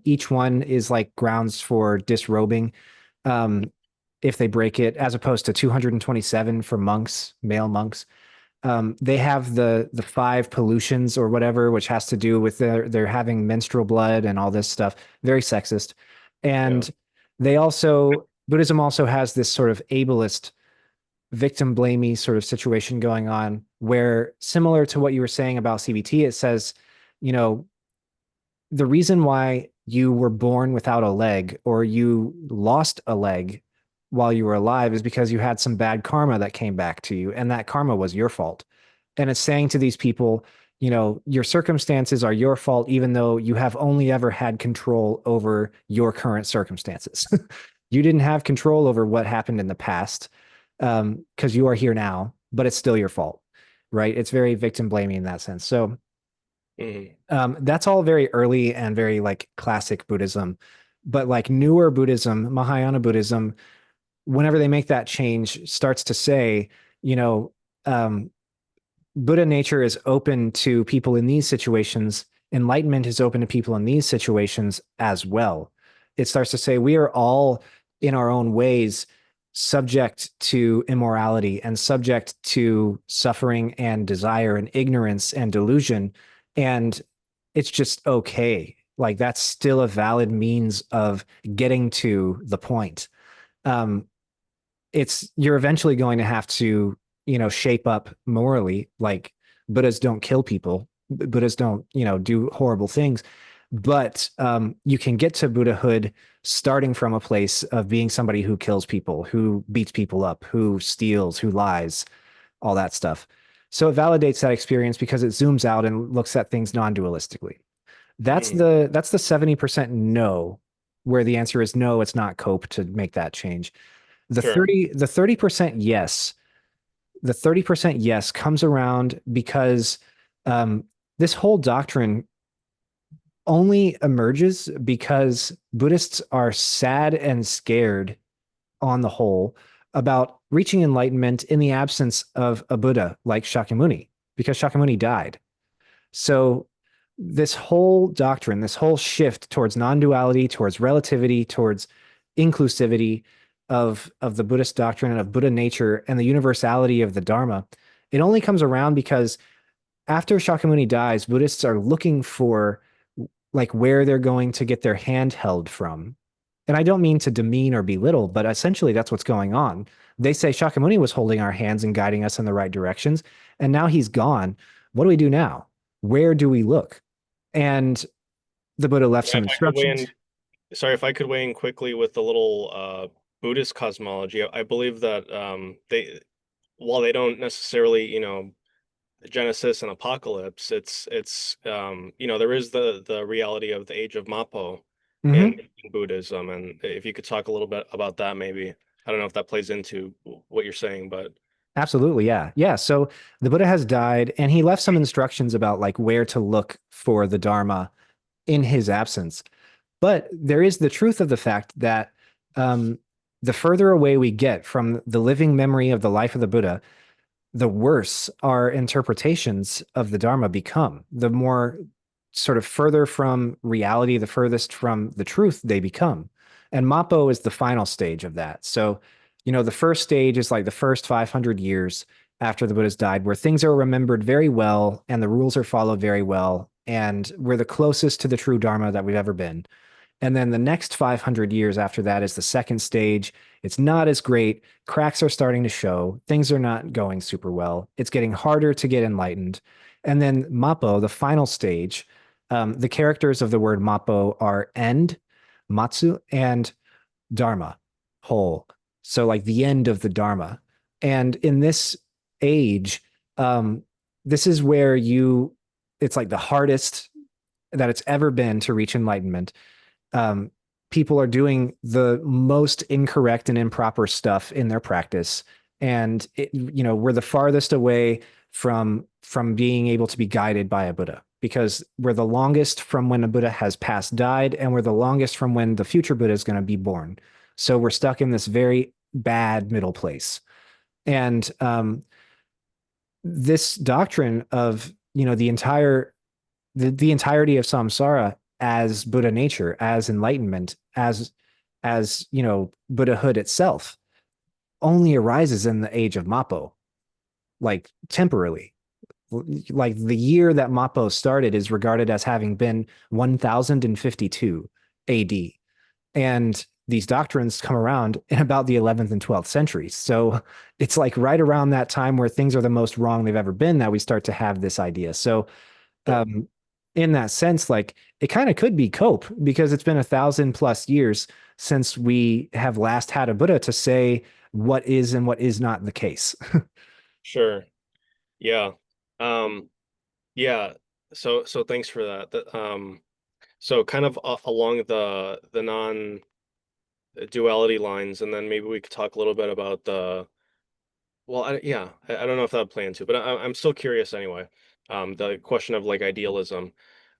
Each one is like grounds for disrobing. If they break it, as opposed to 227 for monks, male monks. They have the five pollutions or whatever, which has to do with their having menstrual blood and all this stuff. Very sexist. Yeah. And Buddhism also has this sort of ableist, victim blamey sort of situation going on, where similar to what you were saying about CBT, it says, you know, the reason why you were born without a leg or you lost a leg while you were alive is because you had some bad karma that came back to you, and that karma was your fault. And it's saying to these people, your circumstances are your fault, even though you have only ever had control over your current circumstances. You didn't have control over what happened in the past, because you are here now, but it's still your fault, right? It's very victim blaming in that sense. So Hmm. that's all very early and very like classic Buddhism. But like newer Buddhism, Mahayana Buddhism, whenever they make that change, starts to say, you know, um, Buddha nature is open to people in these situations. Enlightenment is open to people in these situations as well. It starts to say we are all in our own ways subject to immorality and subject to suffering and desire and ignorance and delusion. And it's just okay. Like that's still a valid means of getting to the point. Um, you're eventually going to have to, shape up morally. Like Buddhas don't kill people. Buddhas don't, do horrible things. But you can get to Buddhahood starting from a place of being somebody who kills people, who beats people up, who steals, who lies, all that stuff. So it validates that experience because it zooms out and looks at things non-dualistically. That's Hmm. the 70% no, where the answer is no, it's not cope to make that change. The Sure. 30% yes, the 30% yes comes around because um, this whole doctrine only emerges because Buddhists are sad and scared on the whole about reaching enlightenment in the absence of a Buddha like Shakyamuni, because Shakyamuni died. So this whole doctrine, this whole shift towards non-duality, towards relativity, towards inclusivity of the Buddhist doctrine and of Buddha nature and the universality of the Dharma, it only comes around because after Shakyamuni dies, Buddhists are looking for like where they're going to get their hand held from. And I don't mean to demean or belittle, but essentially that's what's going on. They say Shakyamuni was holding our hands and guiding us in the right directions, and now he's gone. What do we do now? Where do we look? And the Buddha left Yeah, some if I could weigh instructions. in, sorry, if I could weigh in quickly with a little Buddhist cosmology, I believe that they while they don't necessarily, Genesis and Apocalypse, there is the reality of the age of Mappo in, Hmm. in Buddhism, and if you could talk a little bit about that, maybe. I don't know if that plays into what you're saying, but Absolutely, yeah. Yeah, so the Buddha has died and he left some instructions about like where to look for the Dharma in his absence. But there is the truth of the fact that um, the further away we get from the living memory of the life of the Buddha, the worse our interpretations of the Dharma become. The more sort of further from reality, the furthest from the truth they become. And Mappo is the final stage of that. So, the first stage is like the first 500 years after the Buddha's died, where things are remembered very well and the rules are followed very well. And we're the closest to the true Dharma that we've ever been. And then the next 500 years after that is the second stage. It's not as great. Cracks are starting to show. Things are not going super well. It's getting harder to get enlightened. And then Mappo, the final stage, the characters of the word Mappo are end, Matsu, and Dharma, whole. So, like the end of the Dharma. And in this age, um, this is where it's like the hardest that it's ever been to reach enlightenment. um, People are doing the most incorrect and improper stuff in their practice, and we're the farthest away from being able to be guided by a Buddha, because we're the longest from when a Buddha has past died, and we're the longest from when the future Buddha is going to be born. So we're stuck in this very bad middle place. And this doctrine of the entirety of samsara as Buddha nature, as enlightenment, as Buddhahood itself, only arises in the age of Mappo, like temporarily. Like the year that Mappo started is regarded as having been 1052 AD. And these doctrines come around in about the 11th and 12th centuries. So it's like right around that time where things are the most wrong they've ever been that we start to have this idea. So sure. um, in that sense, like it kind of could be cope because it's been 1,000+ years since we have last had a Buddha to say what is and what is not the case. Sure. Yeah. Um, yeah. So thanks for that. So kind of along the non-duality lines, and then maybe we could talk a little bit about well, I don't know if that would play into, but I'm still curious anyway. The question of like idealism.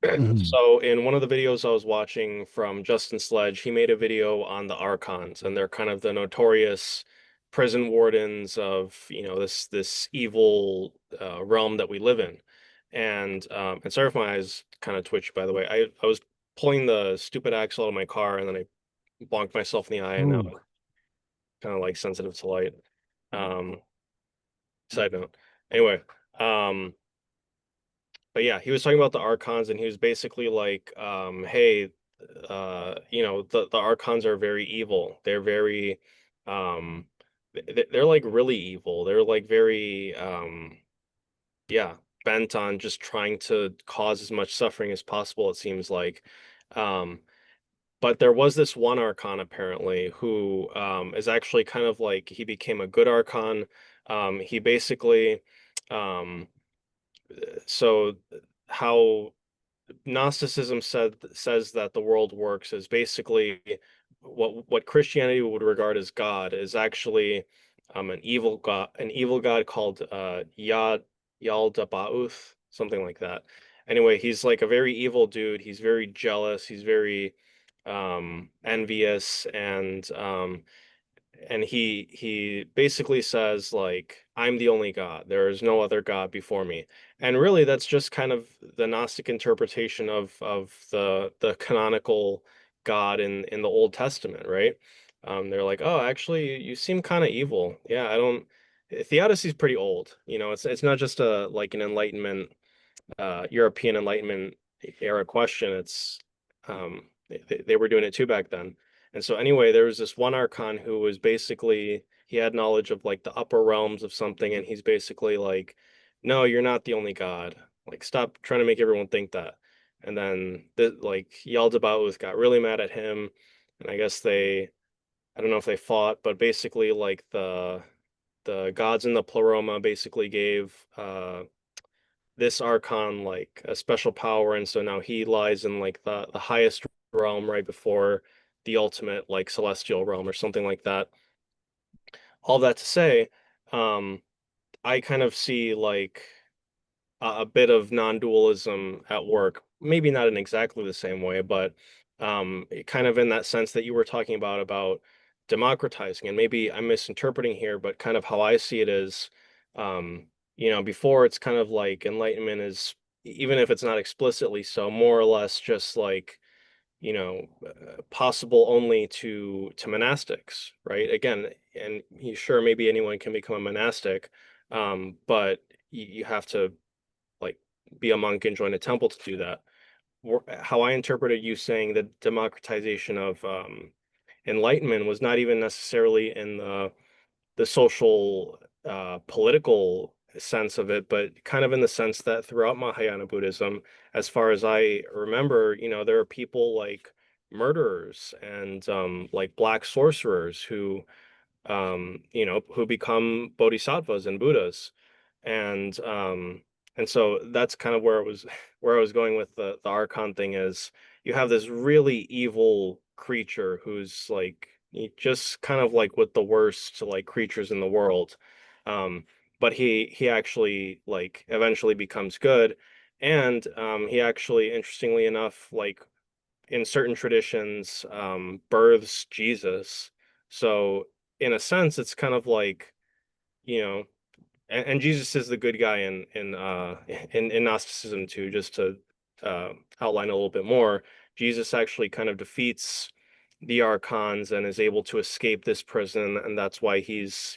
Mhm. So in one of the videos I was watching from Justin Sledge, he made a video on the Archons, and they're kind of the notorious prison wardens of, this evil realm that we live in. And sorry if my eyes kind of twitch, by the way. I was pulling the stupid axle out of my car, and then I bonked myself in the eye, and now I'm Ooh. kind of like sensitive to light. Um, Side note. Anyway, um, but yeah, he was talking about the Archons, and he was basically like, hey, the Archons are very evil. They're very, they're like really evil. They're like very, yeah, bent on just trying to cause as much suffering as possible, it seems like. Um, but there was this one Archon apparently who is actually kind of like he became a good Archon. He basically, um, so how Gnosticism says that the world works is basically what Christianity would regard as God is actually an evil god called Yaldabaoth, something like that. Anyway, he's like a very evil dude. He's very jealous. He's very envious, and he basically says like, I'm the only god, there is no other god before me. And really that's just kind of the Gnostic interpretation of the canonical God in the Old Testament, right? They're like, oh, actually you seem kind of evil. Yeah, I don't Theodicy is pretty old, it's not just a like an enlightenment European Enlightenment era question. It's they were doing it too back then. And so anyway, there was this one archon who was basically he had knowledge of like the upper realms of something, and he's basically like, no, you're not the only god. Like, stop trying to make everyone think that. And then like Yaldabaoth got really mad at him, and I guess they I don't know if they fought, but basically like the gods in the pleroma basically gave this archon like a special power, and so now he lies in like the highest realm right before the ultimate like celestial realm or something like that. All that to say, um, I kind of see like a bit of non-dualism at work. Maybe not in exactly the same way, but kind of in that sense that you were talking about democratizing. And maybe I'm misinterpreting here, but kind of how I see it is, before it's kind of like enlightenment is, even if it's not explicitly so, more or less just like possible only to monastics, right? Again, and sure, maybe anyone can become a monastic, but you have to like be a monk and join a temple to do that. How I interpreted you saying the democratization of enlightenment was not even necessarily in the social political sense of it, but kind of in the sense that throughout Mahayana Buddhism, as far as I remember, there are people like murderers and like black sorcerers who become bodhisattvas and Buddhas. And and so that's kind of where it was where I was going with the Archon thing is you have this really evil creature who's like just kind of like with the worst like creatures in the world. Um, but he actually like eventually becomes good. And he actually, interestingly enough, like in certain traditions, births Jesus. So in a sense, it's kind of like, you know, and Jesus is the good guy in Gnosticism too, just to outline a little bit more. Jesus actually kind of defeats the archons and is able to escape this prison, and that's why he's,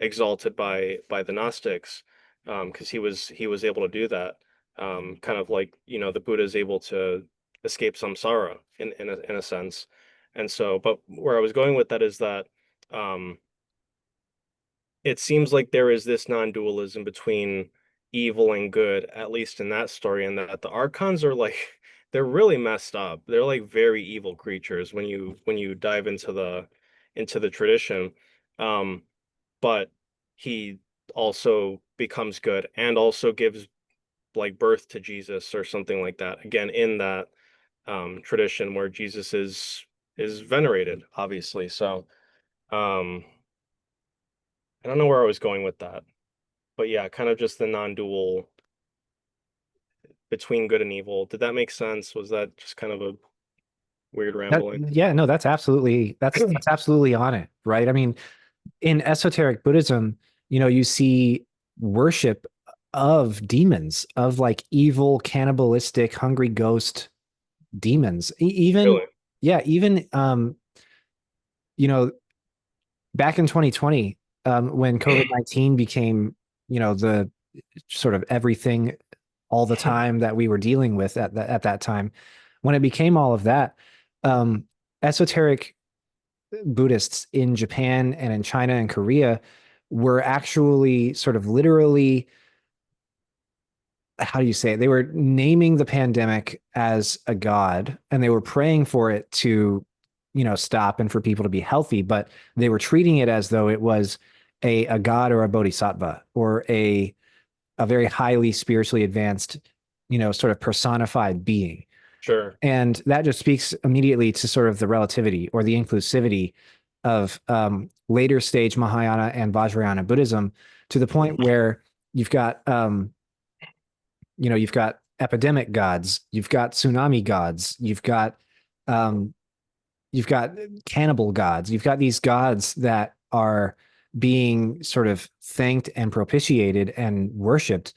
exalted by the Gnostics, because he was able to do that. Kind of like, the Buddha is able to escape samsara in a sense. And so, but where I was going with that is that um it seems like there is this non-dualism between evil and good, at least in that story, and that the archons are like they're really messed up. They're like very evil creatures when you dive into the tradition. Um, but he also becomes good and also gives like birth to Jesus or something like that. Again, in that tradition where Jesus is venerated, obviously. So um I don't know where I was going with that. But yeah, kind of just the non-dual between good and evil. Did that make sense? Was that just kind of a weird That, rambling? yeah, no, that's absolutely on it, right? I mean, in esoteric Buddhism, you see worship of demons, of like evil, cannibalistic, hungry ghost demons. Even, Really? yeah, even you know, back in 2020, when COVID-19 became, the sort of everything all the time that we were dealing with at that time, when it became all of that, esoteric Buddhists in Japan and in China and Korea were actually sort of literally, how do you say it? They were naming the pandemic as a god and they were praying for it to, stop and for people to be healthy, but they were treating it as though it was a god or a bodhisattva or a very highly spiritually advanced, sort of personified being. Sure. And that just speaks immediately to sort of the relativity or the inclusivity of later stage Mahayana and Vajrayana Buddhism, to the point where you've got, you've got epidemic gods, you've got tsunami gods, um, you've got cannibal gods, you've got these gods that are being sort of thanked and propitiated and worshipped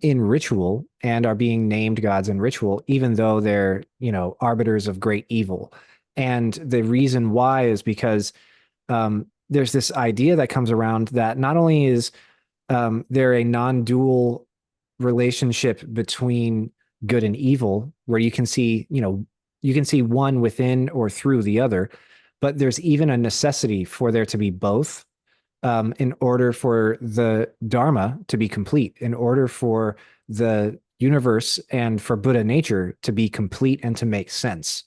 in ritual and are being named gods in ritual, even though they're, arbiters of great evil. And the reason why is because there's this idea that comes around that not only is there a non-dual relationship between good and evil, where you can see, you can see one within or through the other, but there's even a necessity for there to be both in order for the Dharma to be complete, in order for the universe and for Buddha nature to be complete and to make sense.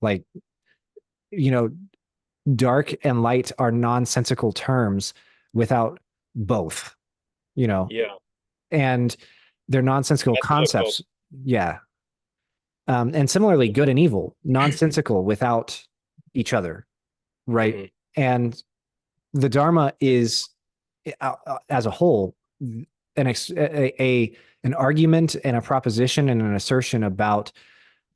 Like, you know, dark and light are nonsensical terms without both, you know, Yeah. and they're nonsensical That's a good quote. concepts. Yeah. And similarly, good and evil, nonsensical without each other, right? Hmm. And the Dharma is, as a whole, an argument and a proposition and an assertion about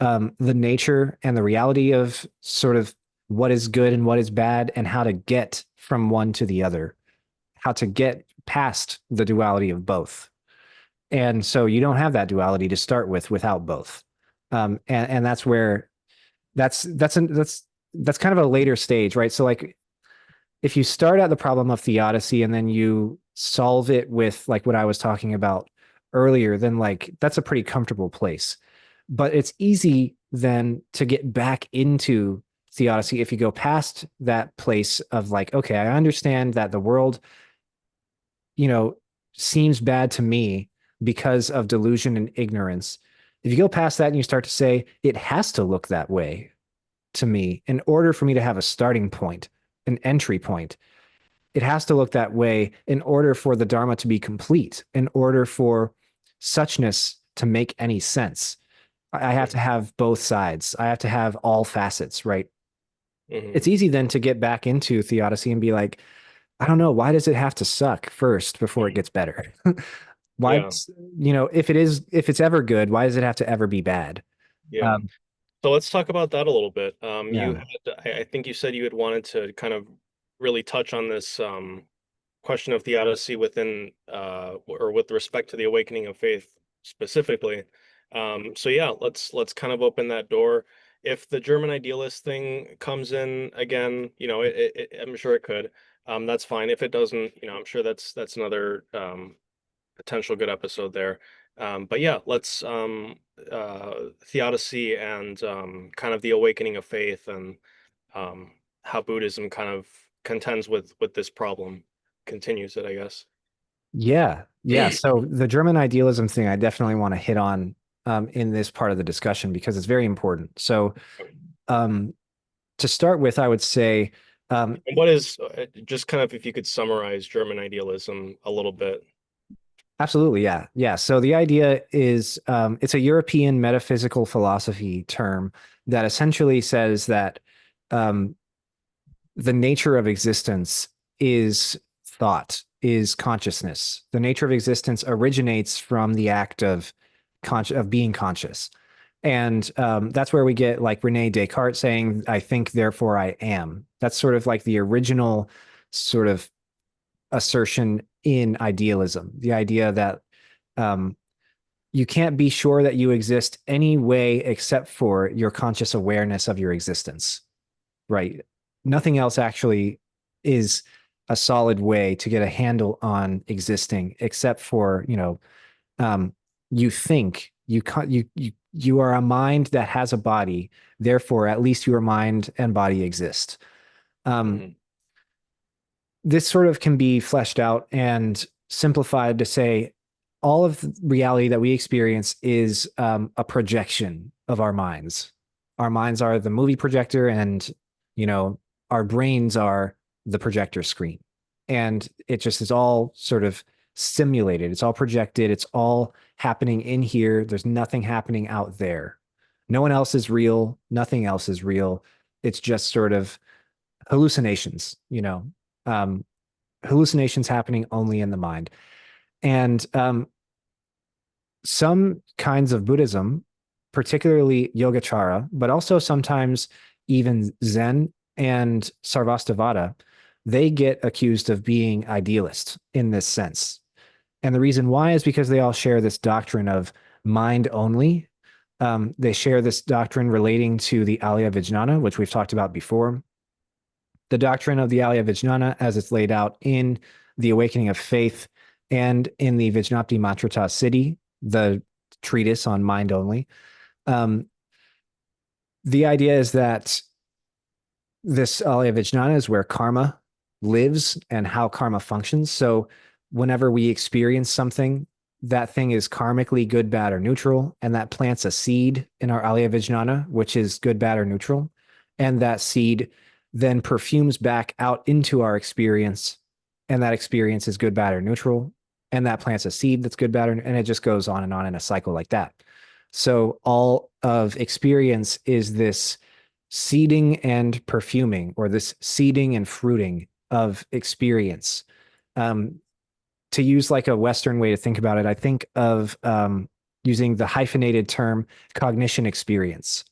the nature and the reality of sort of what is good and what is bad, and how to get from one to the other, how to get past the duality of both. And so you don't have that duality to start with without both. And that's where that's kind of a later stage, right? So like if you start at the problem of theodicy and then you solve it with like what I was talking about earlier, then like that's a pretty comfortable place. But it's easy then to get back into theodicy if you go past that place of like, okay, I understand that the world, you know, seems bad to me because of delusion and ignorance. If you go past that and you start to say, it has to look that way to me in order for me to have a starting point, an entry point. It has to look that way in order for the Dharma to be complete, in order for suchness to make any sense. I have to have both sides. I have to have all facets, right? Hmm. It's easy then to get back into theodicy and be like, I don't know, why does it have to suck first before it gets better? Why, Yeah. if it's ever good, why does it have to ever be bad? Yeah. Um, So let's talk about that a little bit. You yeah. had, I think you said you had wanted to kind of really touch on this question of theodicy within or with respect to the awakening of faith specifically. So yeah, let's kind of open that door. If the German idealist thing comes in again, I'm sure it could. That's fine. If it doesn't, I'm sure that's another potential good episode there. But yeah, let's theodicy and kind of the awakening of faith and um, how Buddhism kind of contends with this problem, continues it, I guess. Yeah. Yeah. So the German idealism thing, I definitely want to hit on in this part of the discussion because it's very important. So um, to start with, I would say, um, And what is just kind of if you could summarize German idealism a little bit. absolutely. Yeah. Yeah. So the idea is it's a European metaphysical philosophy term that essentially says that um, the nature of existence is thought, is consciousness. The nature of existence originates from the act of being conscious. And that's where we get like Rene Descartes saying, I think, therefore I am. That's sort of like the original sort of assertion in idealism, the idea that um, you can't be sure that you exist any way except for your conscious awareness of your existence, right? Nothing else actually is a solid way to get a handle on existing, except for, um, you think you are a mind that has a body, therefore at least your mind and body exist. Um, Mhm. this sort of can be fleshed out and simplified to say all of the reality that we experience is a projection of our minds. Our minds are the movie projector, and you know our brains are the projector screen, and it just is all sort of simulated. It's all projected. It's all happening in here. There's nothing happening out there. No one else is real. Nothing else is real. It's just sort of hallucinations, um, hallucinations happening only in the mind. And some kinds of Buddhism, particularly Yogacara, but also sometimes even Zen and Sarvastivada, they get accused of being idealist in this sense. And the reason why is because they all share this doctrine of mind only. They share this doctrine relating to the Alaya Vijnana, which we've talked about before. The doctrine of the Alaya Vijnana, as it's laid out in the Awakening of Faith and in the Vijñapti Mantrata Siddhi, the treatise on mind only. Um, the idea is that this Alaya Vijnana is where karma lives and how karma functions. So whenever we experience something, that thing is karmically good, bad, or neutral, and that plants a seed in our Alaya Vijnana, which is good, bad, or neutral. And that seed then perfumes back out into our experience, and that experience is good, bad, or neutral, and that plants a seed that's good, bad, and it just goes on and on in a cycle like that. So all of experience is this seeding and perfuming, or this seeding and fruiting of experience. Um, to use like a Western way to think about it, I think of using the hyphenated term cognition experience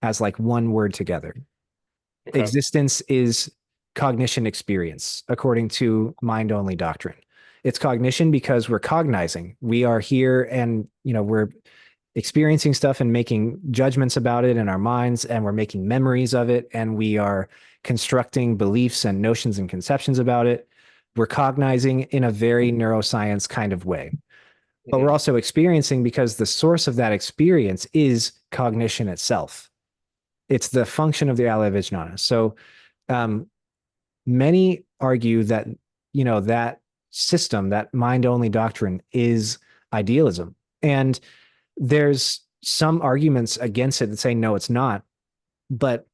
as like one word together. Okay. Existence is cognition experience, according to mind only doctrine. It's cognition because we're cognizing. We are here and, we're experiencing stuff and making judgments about it in our minds, and we're making memories of it, and we are constructing beliefs and notions and conceptions about it. We're cognizing in a very neuroscience kind of way. But we're Hmm. also experiencing because the source of that experience is cognition itself. It's the function of the alaya vijnana. So um, many argue that, that system, that mind only doctrine is idealism. And there's some arguments against it that say, no, it's not. But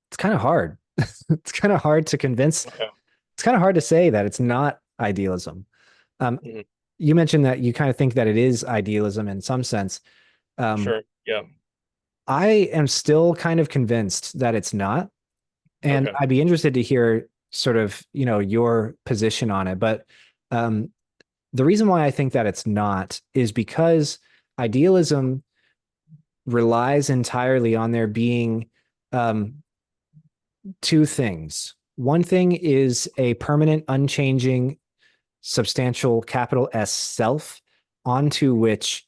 it's kind of hard. It's kind of hard to convince. Okay. It's kind of hard to say that it's not idealism. Um, Hmm. you mentioned that you kind of think that it is idealism in some sense. Um, Sure. Yeah. I am still kind of convinced that it's not. And Okay. I'd be interested to hear sort of, your position on it. But um, the reason why I think that it's not is because idealism relies entirely on there being um, two things. One thing is a permanent, unchanging, substantial capital S self onto which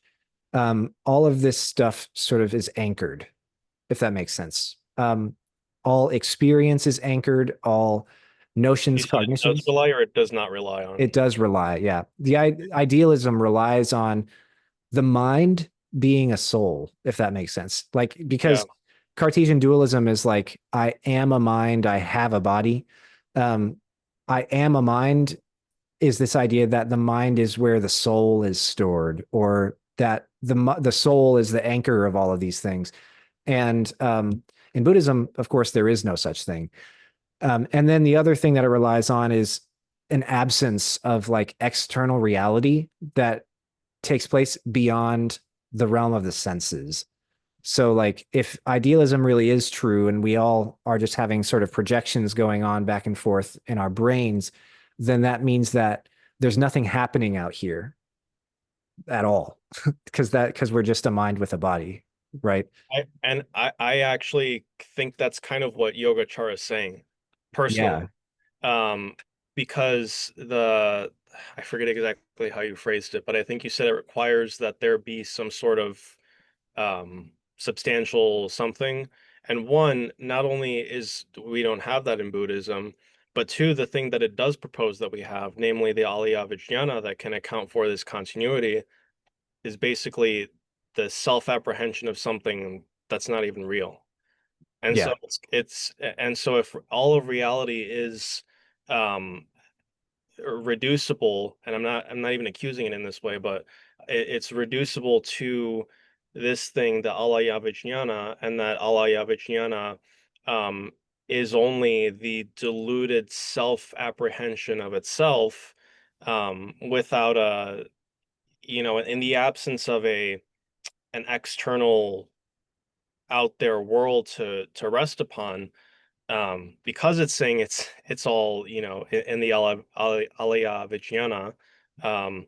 all of this stuff sort of is anchored, if that makes sense. All experience is anchored, all You notions, said it does cognitions. rely or it does not rely on. It does rely, yeah. The idealism relies on the mind being a soul, if that makes sense. Like, Yeah. because Cartesian dualism is like, I am a mind, I have a body. Um, I am a mind is this idea that the mind is where the soul is stored, or that the soul is the anchor of all of these things. And in Buddhism, of course, there is no such thing. And then the other thing that it relies on is an absence of like external reality that takes place beyond the realm of the senses. So, like, if idealism really is true and we all are just having sort of projections going on back and forth in our brains, then that means that there's nothing happening out here at all because we're just a mind with a body, right? I actually think that's kind of what Yogacara is saying, Yeah. personally. Um, because I forget exactly how you phrased it, but I think you said it requires that there be some sort of substantial something. And one, not only is we don't have that in Buddhism, but two, the thing that it does propose that we have, namely the Alaya Vijnana that can account for this continuity, is basically the self-apprehension of something that's not even real. And Yeah. so and so if all of reality is um reducible, and I'm not even accusing it in this way, but it's reducible to this thing, the alaya vijnana, and that alaya vijnana um is only the deluded self-apprehension of itself, without a, in the absence of an external out there world to rest upon, because it's saying it's all, in the Alaya Vijnana. um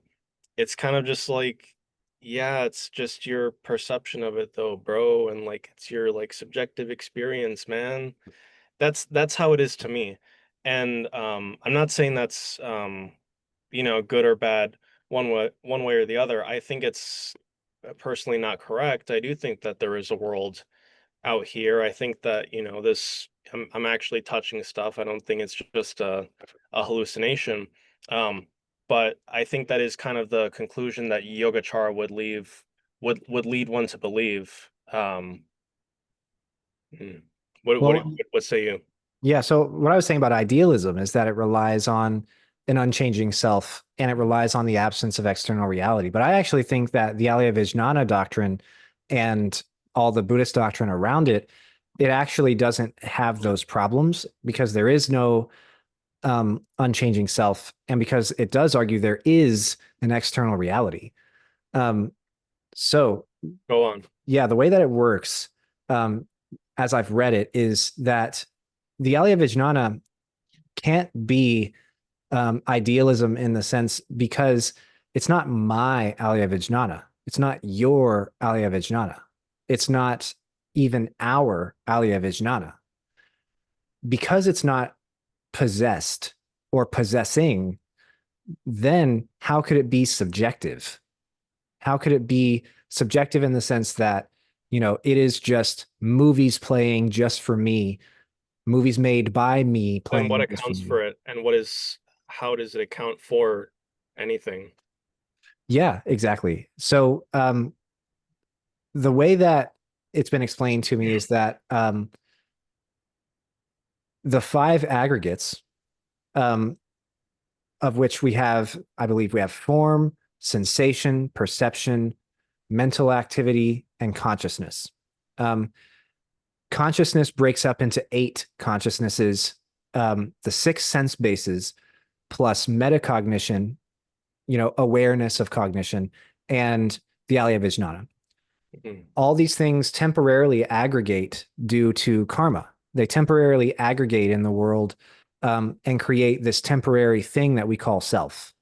it's kind of just like, yeah, it's just your perception of it though, bro, and like it's your like subjective experience, man. That's how it is to me. And I'm not saying that's good or bad one way or the other. I think it's personally not correct. I do think that there is a world out here. I think that, I'm actually touching stuff. I don't think it's just a hallucination. Um, but I think that is kind of the conclusion that Yogacara would lead one to believe. Hmm. Well, What say you? yeah. So what I was saying about idealism is that it relies on an unchanging self and it relies on the absence of external reality. But I actually think that the Alaya Vijnana doctrine and all the Buddhist doctrine around it it actually doesn't have those problems because there is no unchanging self, and because it does argue there is an external reality. Um, so Go on. yeah, the way that it works, um, as I've read it, is that the Alaya Vijnana can't be idealism in the sense because it's not my Alaya Vijnana. It's not your Alaya Vijnana. It's not even our Alaya Vijnana. Because it's not possessed or possessing, then how could it be subjective? How could it be subjective in the sense that, it is just movies playing just for me, movies made by me Then what playing just for accounts me? for it, and how does it account for anything? Yeah, exactly. So the way that it's been explained to me is that the five aggregates, um, of which I believe we have form, sensation, perception, mental activity, and consciousness. Um, Consciousness breaks up into eight consciousnesses, the six sense bases, plus metacognition, awareness of cognition, and the Alaya Vijnana. Mhm. All these things temporarily aggregate due to karma. They temporarily aggregate in the world, and create this temporary thing that we call self.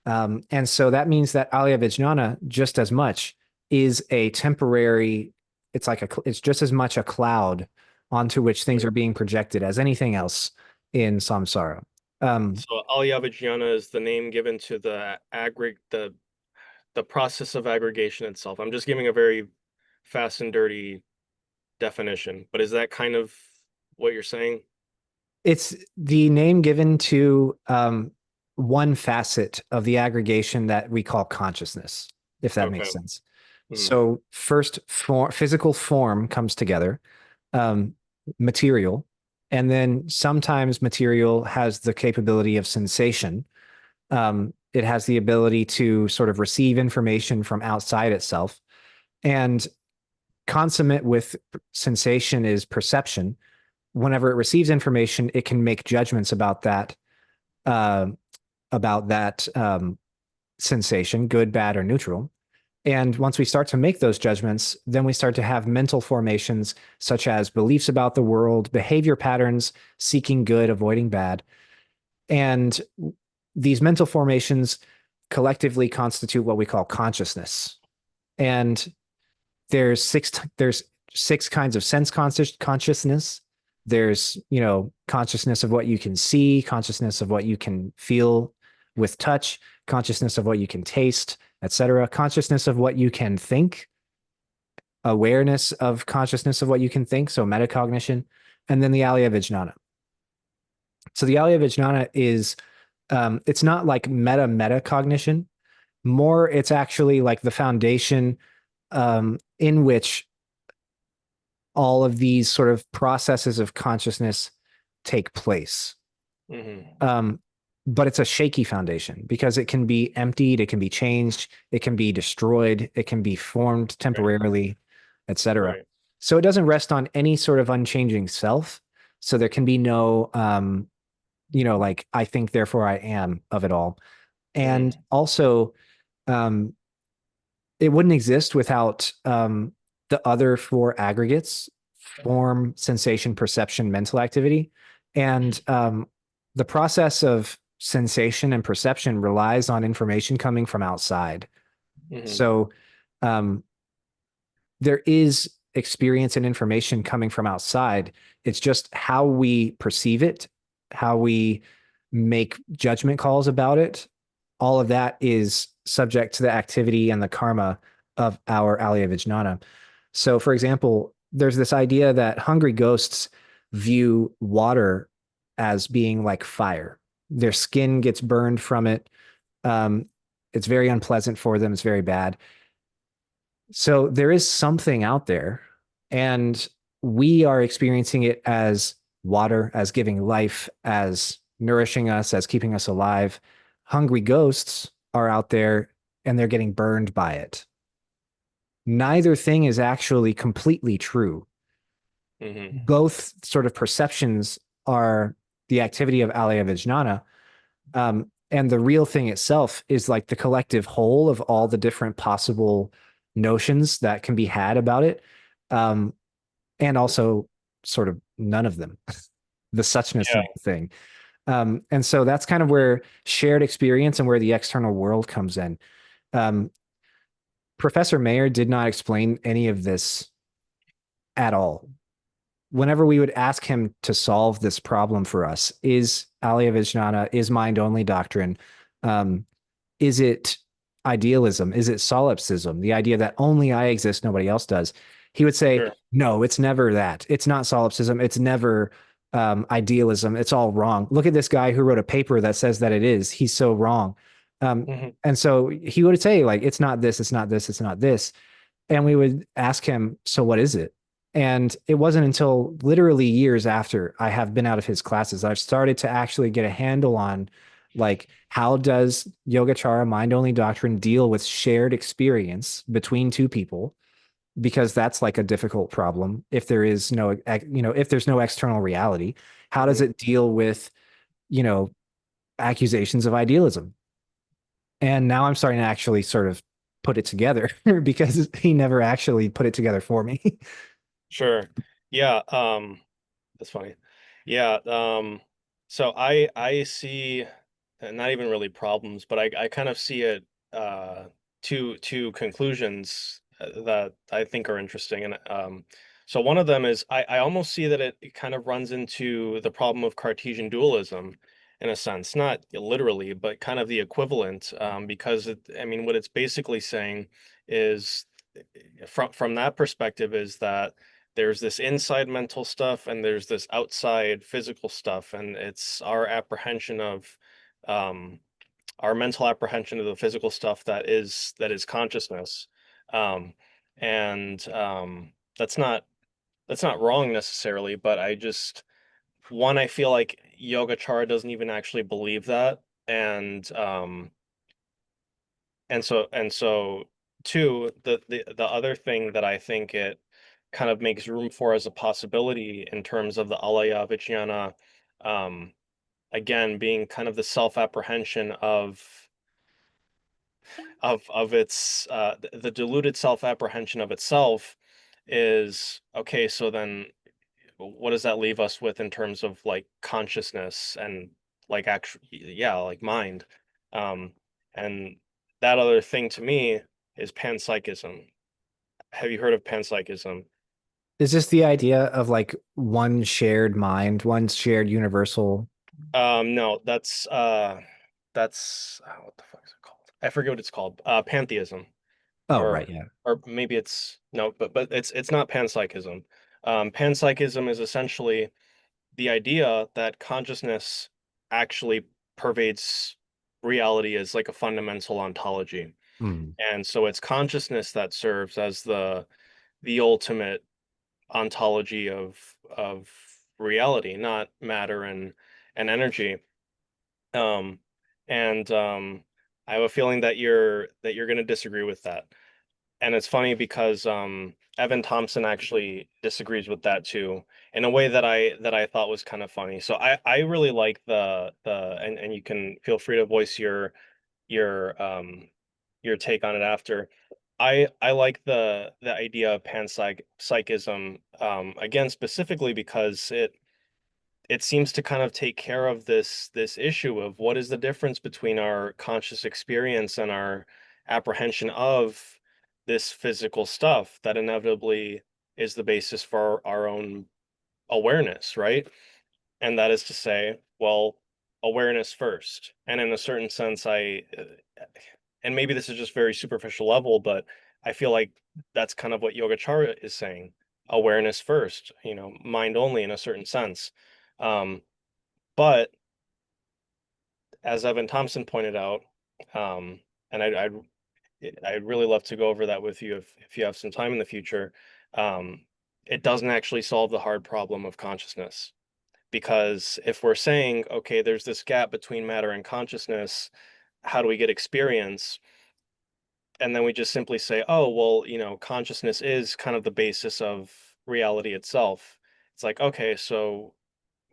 And so that means that Alaya Vijnana, just as much, is a temporary, it's just as much a cloud onto which things are being projected as anything else in samsara. Um, So Alyavijnana is the name given to the process of aggregation itself. I'm just giving a very fast and dirty definition, but is that kind of what you're saying? it's the name given to one facet of the aggregation that we call consciousness, if that makes Okay. sense. Mhm. So first, physical form comes together, um, material, and then sometimes material has the capability of sensation. It has the ability to sort of receive information from outside itself. And consummate with sensation is perception. Whenever it receives information, it can make judgments uh, about that sensation, good, bad, or neutral. And once we start to make those judgments, then we start to have mental formations such as beliefs about the world, behavior patterns, seeking good, avoiding bad. And these mental formations collectively constitute what we call consciousness. And there's six kinds of consciousness. There's, consciousness of what you can see, consciousness of what you can feel with touch, consciousness of what you can taste, etc. Consciousness of what you can think, awareness of consciousness of what you can think, so metacognition, and then the Alaya Vijnana. So the Alaya Vijnana is it's not like metacognition. More, it's actually like the foundation in which all of these sort of processes of consciousness take place. Mhm. Um, but it's a shaky foundation because it can be emptied, it can be changed, it can be destroyed, it can be formed Right. temporarily, etc. Right. So it doesn't rest on any sort of unchanging self. So there can be no, like I think, therefore I am of it all. And Mhm. also, um, it wouldn't exist without the other four aggregates: form, sensation, perception, mental activity. And the process of sensation and perception relies on information coming from outside. Mhm. So um, there is experience and information coming from outside. It's just how we perceive it, how we make judgment calls about it. All of that is subject to the activity and the karma of our Alaya Vijnana. So, for example, there's this idea that hungry ghosts view water as being like fire. Their skin gets burned from it. Um, it's very unpleasant for them. It's very bad. So there is something out there, and we are experiencing it as water, as giving life, as nourishing us, as keeping us alive. Hungry ghosts are out there and they're getting burned by it. Neither thing is actually completely true. Hmm. Both sort of perceptions are the activity of alaya vijnana. And the real thing itself is like the collective whole of all the different possible notions that can be had about it. Um, and also sort of none of them, the suchness Yeah. of the thing. And so that's kind of where shared experience and where the external world comes in. Um, Professor Mayer did not explain any of this at all. Whenever we would ask him to solve this problem for us, is Alaya Vijnana, is mind only doctrine, um, is it idealism? Is it solipsism? The idea that only I exist, nobody else does. He would say, Sure. no, it's never that. It's not solipsism. It's never idealism. It's all wrong. Look at this guy who wrote a paper that says that it is. He's so wrong. Um, Hmm. and so he would say, like, it's not this, it's not this, it's not this. And we would ask him, so what is it? And it wasn't until literally years after I have been out of his classes that I've started to actually get a handle on like how does Yogacara mind only doctrine deal with shared experience between two people? Because that's like a difficult problem if there is no, if there's no external reality. How does Hmm. it deal with, you know, accusations of idealism? And now I'm starting to actually sort of put it together because he never actually put it together for me. Sure. Yeah. That's funny. Yeah. So I see not even really problems, but I kind of see it two conclusions that I think are interesting. And so one of them is I almost see that it kind of runs into the problem of Cartesian dualism in a sense, not literally, but kind of the equivalent, because I mean, what it's basically saying is from that perspective is that there's this inside mental stuff and there's this outside physical stuff, and it's our apprehension of um our mental apprehension of the physical stuff that is consciousness. And that's not wrong necessarily, but I feel like Yogacara doesn't even actually believe that. And um and so and so two, the other thing that I think it kind of makes room for as a possibility in terms of the alaya vijnana, um, again being kind of the self-apprehension of its the diluted self-apprehension of itself is okay. So then what does that leave us with in terms of like consciousness and like actual, yeah, like mind? And that other thing to me is panpsychism. Have you heard of panpsychism? Is this the idea of like one shared mind, one shared universal? No, that's what the fuck is it called? I forget what it's called. Pantheism, Oh, or right, yeah. or maybe it's no, but it's not panpsychism. Panpsychism is essentially the idea that consciousness actually pervades reality as like a fundamental ontology. Mm. And so it's consciousness that serves as the ultimate ontology of reality, not matter and energy. Um and I have a feeling that you're going to disagree with that. And it's funny because Evan Thompson actually disagrees with that too, in a way that I thought was kind of funny. So I really like and you can feel free to voice your your take on it after. I like the idea of panpsychism, again specifically because it seems to kind of take care of this issue of what is the difference between our conscious experience and our apprehension of this physical stuff that inevitably is the basis for our own awareness, right? And that is to say, well, awareness first. And in a certain sense, and maybe this is just very superficial level, but I feel like that's kind of what Yogacara is saying. Awareness first, mind only in a certain sense. Um, but as Evan Thompson pointed out, and I'd really love to go over that with you if you have some time in the future. Um, it doesn't actually solve the hard problem of consciousness. Because if we're saying, okay, there's this gap between matter and consciousness, how do we get experience? And then we just simply say, oh, well, consciousness is kind of the basis of reality itself. it's like, okay, so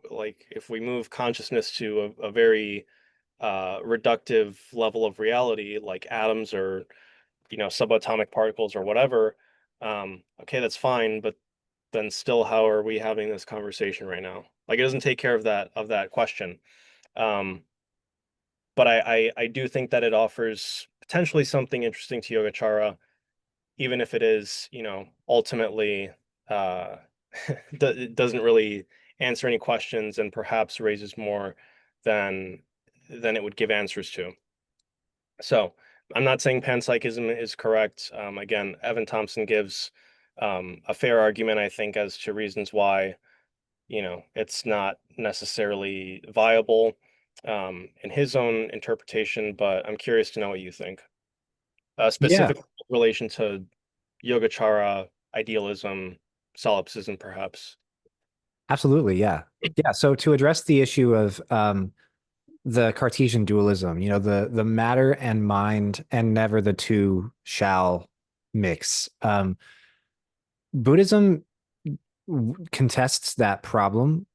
like if we move consciousness to a very reductive level of reality, like atoms or subatomic particles or whatever, okay, that's fine, but then still, how are we having this conversation right now? Like, it doesn't take care of that question. Um, but I do think that it offers potentially something interesting to Yogacara, even if it is, ultimately uh, it doesn't really answer any questions and perhaps raises more than than it would give answers to. So I'm not saying panpsychism is correct. Again, Evan Thompson gives a fair argument, I think, as to reasons why it's not necessarily viable in his own interpretation. But I'm curious to know what you think, Yeah, specifically in relation to Yogacara, idealism, solipsism, perhaps. absolutely. Yeah. Yeah. So to address the issue of the Cartesian dualism, the matter and mind, and never the two shall mix. Buddhism contests that problem,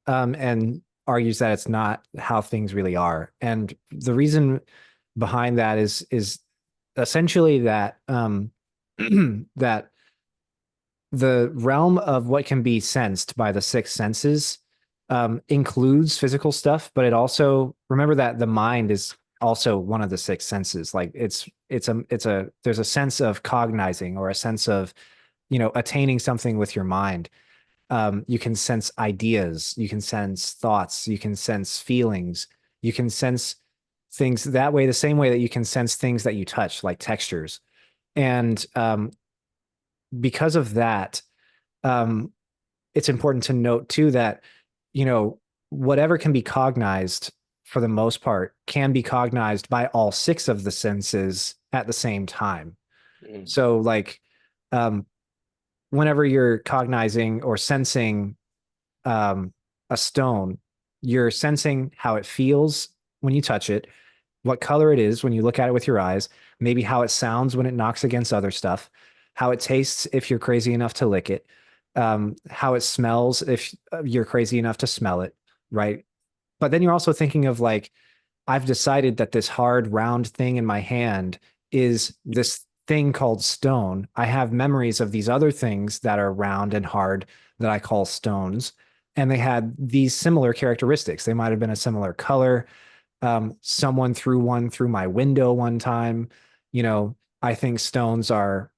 and argues that it's not how things really are. And the reason behind that is essentially that that the realm of what can be sensed by the six senses includes physical stuff, but it also, remember that the mind is also one of the six senses. Like it's a there's a sense of cognizing, or a sense of attaining something with your mind. You can sense ideas, you can sense thoughts, you can sense feelings, you can sense things that way, the same way that you can sense things that you touch, like textures. And because of that, um, it's important to note too that, you know, whatever can be cognized for the most part can be cognized by all six of the senses at the same time. Mhm. So, like, um, whenever you're cognizing or sensing um, a stone, you're sensing how it feels when you touch it, what color it is when you look at it with your eyes, maybe how it sounds when it knocks against other stuff, how it tastes if you're crazy enough to lick it, how it smells if you're crazy enough to smell it, right? But then you're also thinking of like, I've decided that this hard round thing in my hand is this thing called stone. I have memories of these other things that are round and hard that I call stones. And they had these similar characteristics. They might have been a similar color. Someone threw one through my window one time. I think stones are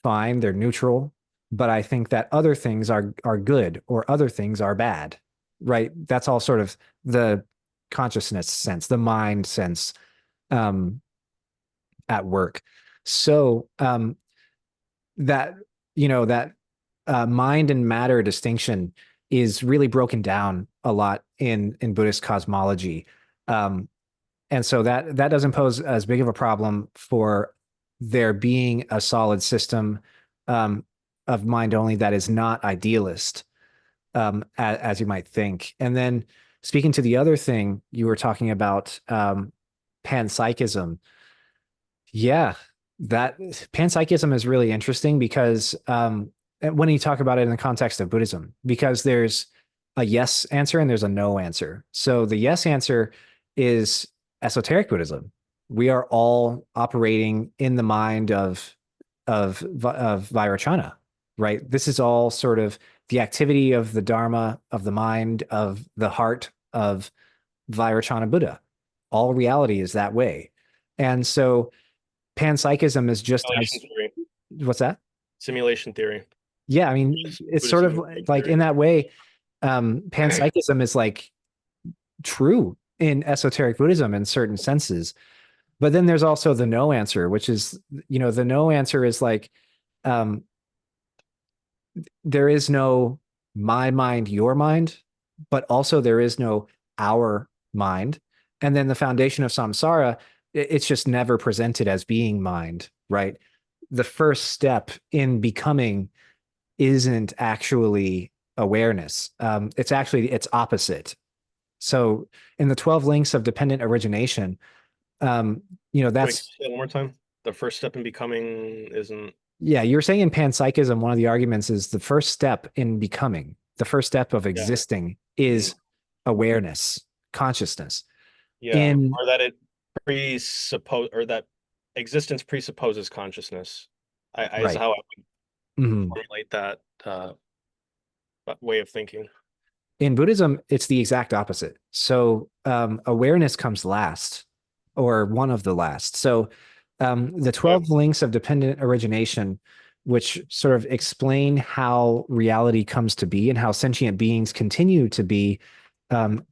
fine, they're neutral, but I think that other things are good, or other things are bad, right? That's all sort of the consciousness sense, the mind sense, um, at work. So that that mind and matter distinction is really broken down a lot in Buddhist cosmology. Um, and so that doesn't pose as big of a problem for there being a solid system um, of mind only that is not idealist, as you might think. And then speaking to the other thing you were talking about, panpsychism. Yeah, that panpsychism is really interesting because when you talk about it in the context of Buddhism, because there's a yes answer and there's a no answer. So the yes answer is esoteric Buddhism. We are all operating in the mind of Vairocana, right? This is all sort of the activity of the Dharma, of the mind, of the heart of Vairocana Buddha. All reality is that way. And so panpsychism is just Simulation as, theory. what's that? Simulation theory. Yeah, I mean, it's Buddhist sort of simulation like in theory. that way, panpsychism is like true in esoteric Buddhism in certain senses. But then there's also the no answer, which is, the no answer is like, um, there is no my mind, your mind, but also there is no our mind. And then the foundation of samsara, it's just never presented as being mind, right? The first step in becoming isn't actually awareness. It's opposite. So in the 12 links of dependent origination, um, Wait, that's, say that one more time. The first step in becoming isn't. yeah, you're saying in panpsychism, one of the arguments is the first step in becoming The first step of Yeah. existing Mhm. is awareness, consciousness. Yeah. In Or that it presuppose or that existence presupposes consciousness. I is right. how I would Mhm. formulate that way of thinking. In Buddhism, it's the exact opposite. So awareness comes last, or one of the last. So the Yeah. 12 links of dependent origination, which sort of explain how reality comes to be and how sentient beings continue to be um,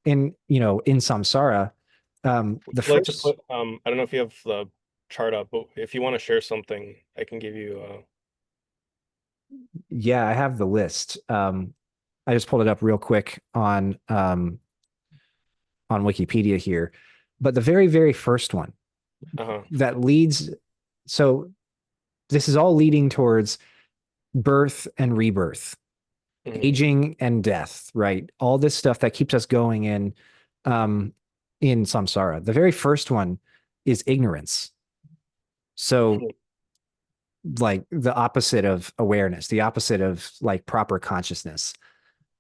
in samsara. Would The you like to first, put I don't know if you have the chart up, but if you want to share something, I can give you yeah, I have the list. I just pulled it up real quick on Wikipedia here, but the very, very first one uh-huh. that leads, so this is all leading towards birth and rebirth, Hmm. aging and death, right? All this stuff that keeps us going in samsara. The very first one is ignorance. So like the opposite of awareness, the opposite of like proper consciousness.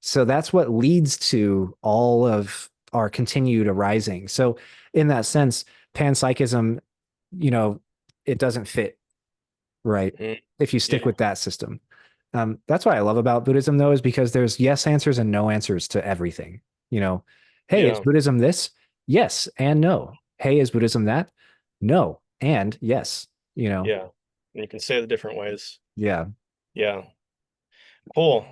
So that's what leads to all of our continued arising. So in that sense, panpsychism, you know, it doesn't fit, right? Hmm. If you Yeah. stick with that system. That's what I love about Buddhism, though, is because there's yes answers and no answers to everything. You know, hey, is Yeah. Buddhism this? Yes and no. Hey, is Buddhism that? No and yes. You know, Yeah. And you can say the different ways. yeah. Yeah. Cool.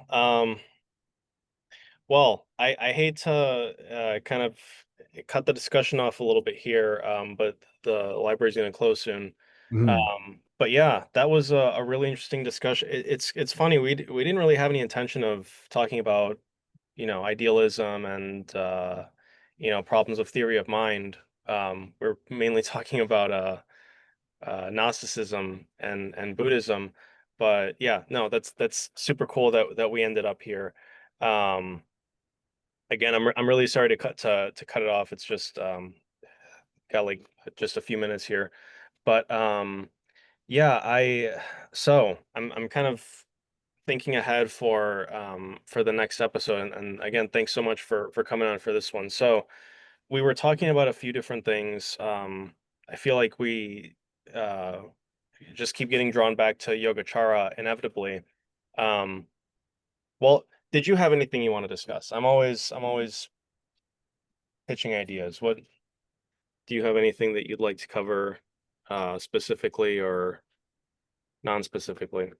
Well, I hate to kind of cut the discussion off a little bit here, but the library's going to close soon. Mhm. But yeah, that was a really interesting discussion. It's funny we didn't really have any intention of talking about idealism and problems of theory of mind. We're mainly talking about Gnosticism and Buddhism. But yeah, no, that's super cool that we ended up here. Um, Again, I'm really sorry to cut it off. It's just got like just a few minutes here, but yeah, I'm kind of thinking ahead for the next episode, and again, thanks so much for coming on for this one. So we were talking about a few different things. I feel like we uh just keep getting drawn back to Yogacara inevitably. Um, well, did you have anything you want to discuss? I'm always pitching ideas. What do you have anything that you'd like to cover specifically or non-specifically?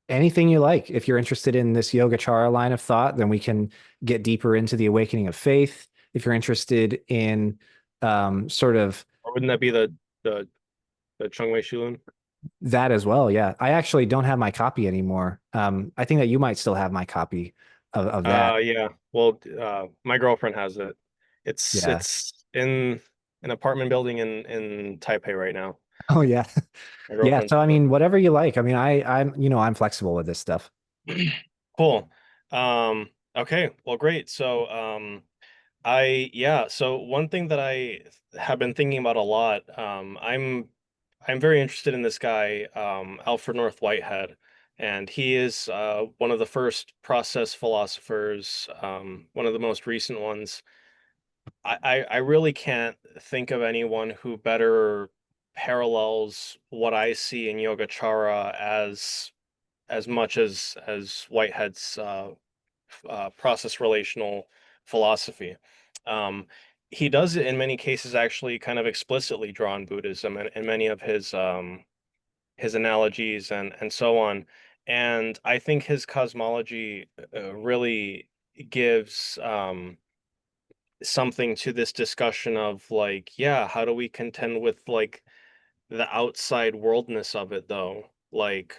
Anything you like. If you're interested in this Yogacara line of thought, then we can get deeper into the awakening of faith. If you're interested in sort of Or wouldn't that be the the Chungwei Shulun? that as well, yeah. I actually don't have my copy anymore. I think that you might still have my copy of that. Yeah. Well, my girlfriend has it. Yeah. It's in an apartment building in Taipei right now. Oh yeah. My Yeah. girlfriend's So I mean, whatever you like. I mean, I'm flexible with this stuff. cool. Okay, well, great. So, so one thing that I have been thinking about a lot, I'm very interested in this guy, Alfred North Whitehead, and he is one of the first process philosophers, one of the most recent ones. I really can't think of anyone who better parallels what I see in Yogacara as much as Whitehead's process relational philosophy. Um, he does it in many cases actually kind of explicitly draw on Buddhism and many of his analogies and so on. And I think his cosmology really gives something to this discussion of like, yeah, how do we contend with like the outside worldness of it though? Like,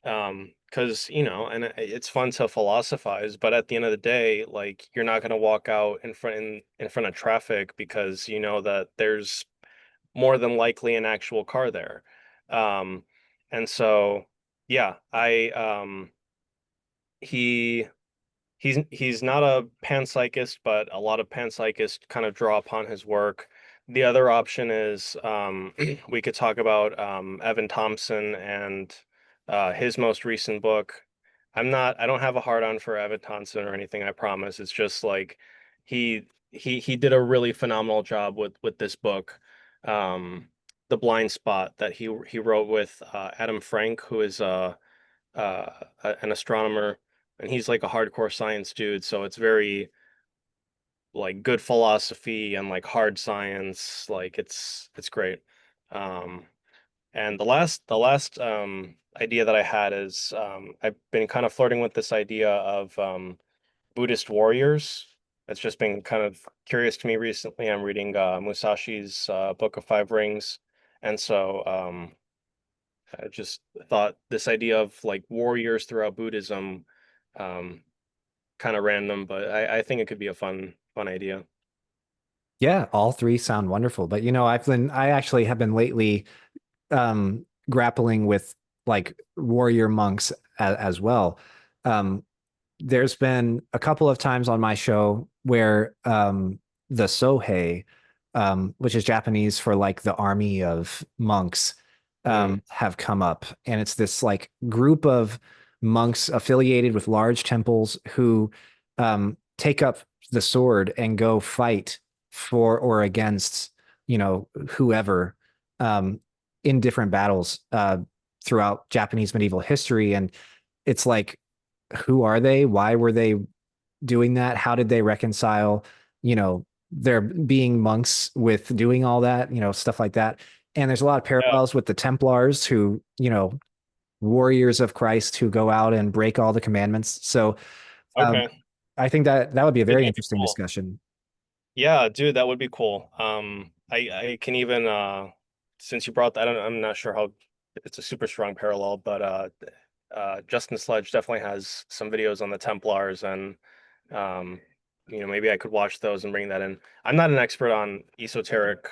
because and it's fun to philosophize, but at the end of the day, like you're not gonna walk out in front of traffic because you know that there's more than likely an actual car there. Um, and so yeah, I he he's not a panpsychist, but a lot of panpsychists kind of draw upon his work. The other option is we could talk about Evan Thompson and his most recent book. I don't have a hard on for Evan Thompson or anything, I promise. It's just like he did a really phenomenal job with this book. Um, The Blind Spot that he wrote with Adam Frank, who is an astronomer, and he's like a hardcore science dude, so it's very like good philosophy and like hard science. Like it's great. Um, and the last idea that I had is I've been kind of flirting with this idea of Buddhist warriors. It's just been kind of curious to me recently. I'm reading Musashi's Book of Five Rings, and so I just thought this idea of like warriors throughout Buddhism, um, kind of random, but I think it could be a fun idea. Yeah, all three sound wonderful. But I actually have been lately grappling with like warrior monks as well. Um, there's been a couple of times on my show where the Sohei, which is Japanese for like the army of monks, Mm, have come up. And it's this like group of monks affiliated with large temples who take up the sword and go fight for or against, whoever um, in different battles throughout Japanese medieval history. And it's like, who are they? Why were they doing that? How did they reconcile, their being monks with doing all that, stuff like that. And there's a lot of yeah. parallels with the Templars who, warriors of Christ who go out and break all the commandments. So um, Okay. I think that that would be a Dude, very that'd be interesting cool. discussion. Yeah, dude, that would be cool. I can even since you brought that, I'm not sure how it's a super strong parallel, but Justin Sledge definitely has some videos on the Templars, and um, maybe I could watch those and bring that in. I'm not an expert on esoteric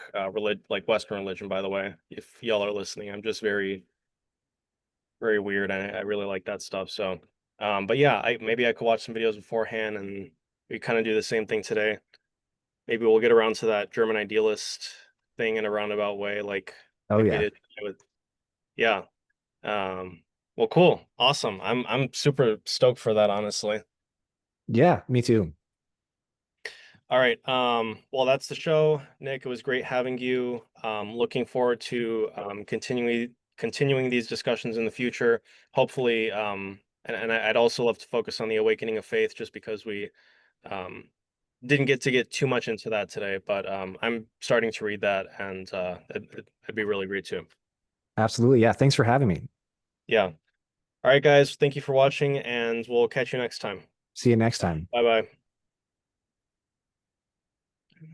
like Western religion, by the way. If y'all are listening, I'm just very weird, and I really like that stuff. So, but yeah, I maybe I could watch some videos beforehand, and we kind of do the same thing today. Maybe we'll get around to that German idealist thing in a roundabout way, Oh like we yeah. did with yeah. Um, well, cool, awesome. I'm super stoked for that, honestly. Yeah, me too. All right. Well, that's the show, Nick. It was great having you. Looking forward to continuing these discussions in the future. Hopefully, and I'd also love to focus on the awakening of faith, just because we um, didn't get too much into that today. But I'm starting to read that, and it'd be really great too. Absolutely. Yeah. Thanks for having me. Yeah. All right, guys. Thank you for watching, and we'll catch you next time. See you next time. Bye bye.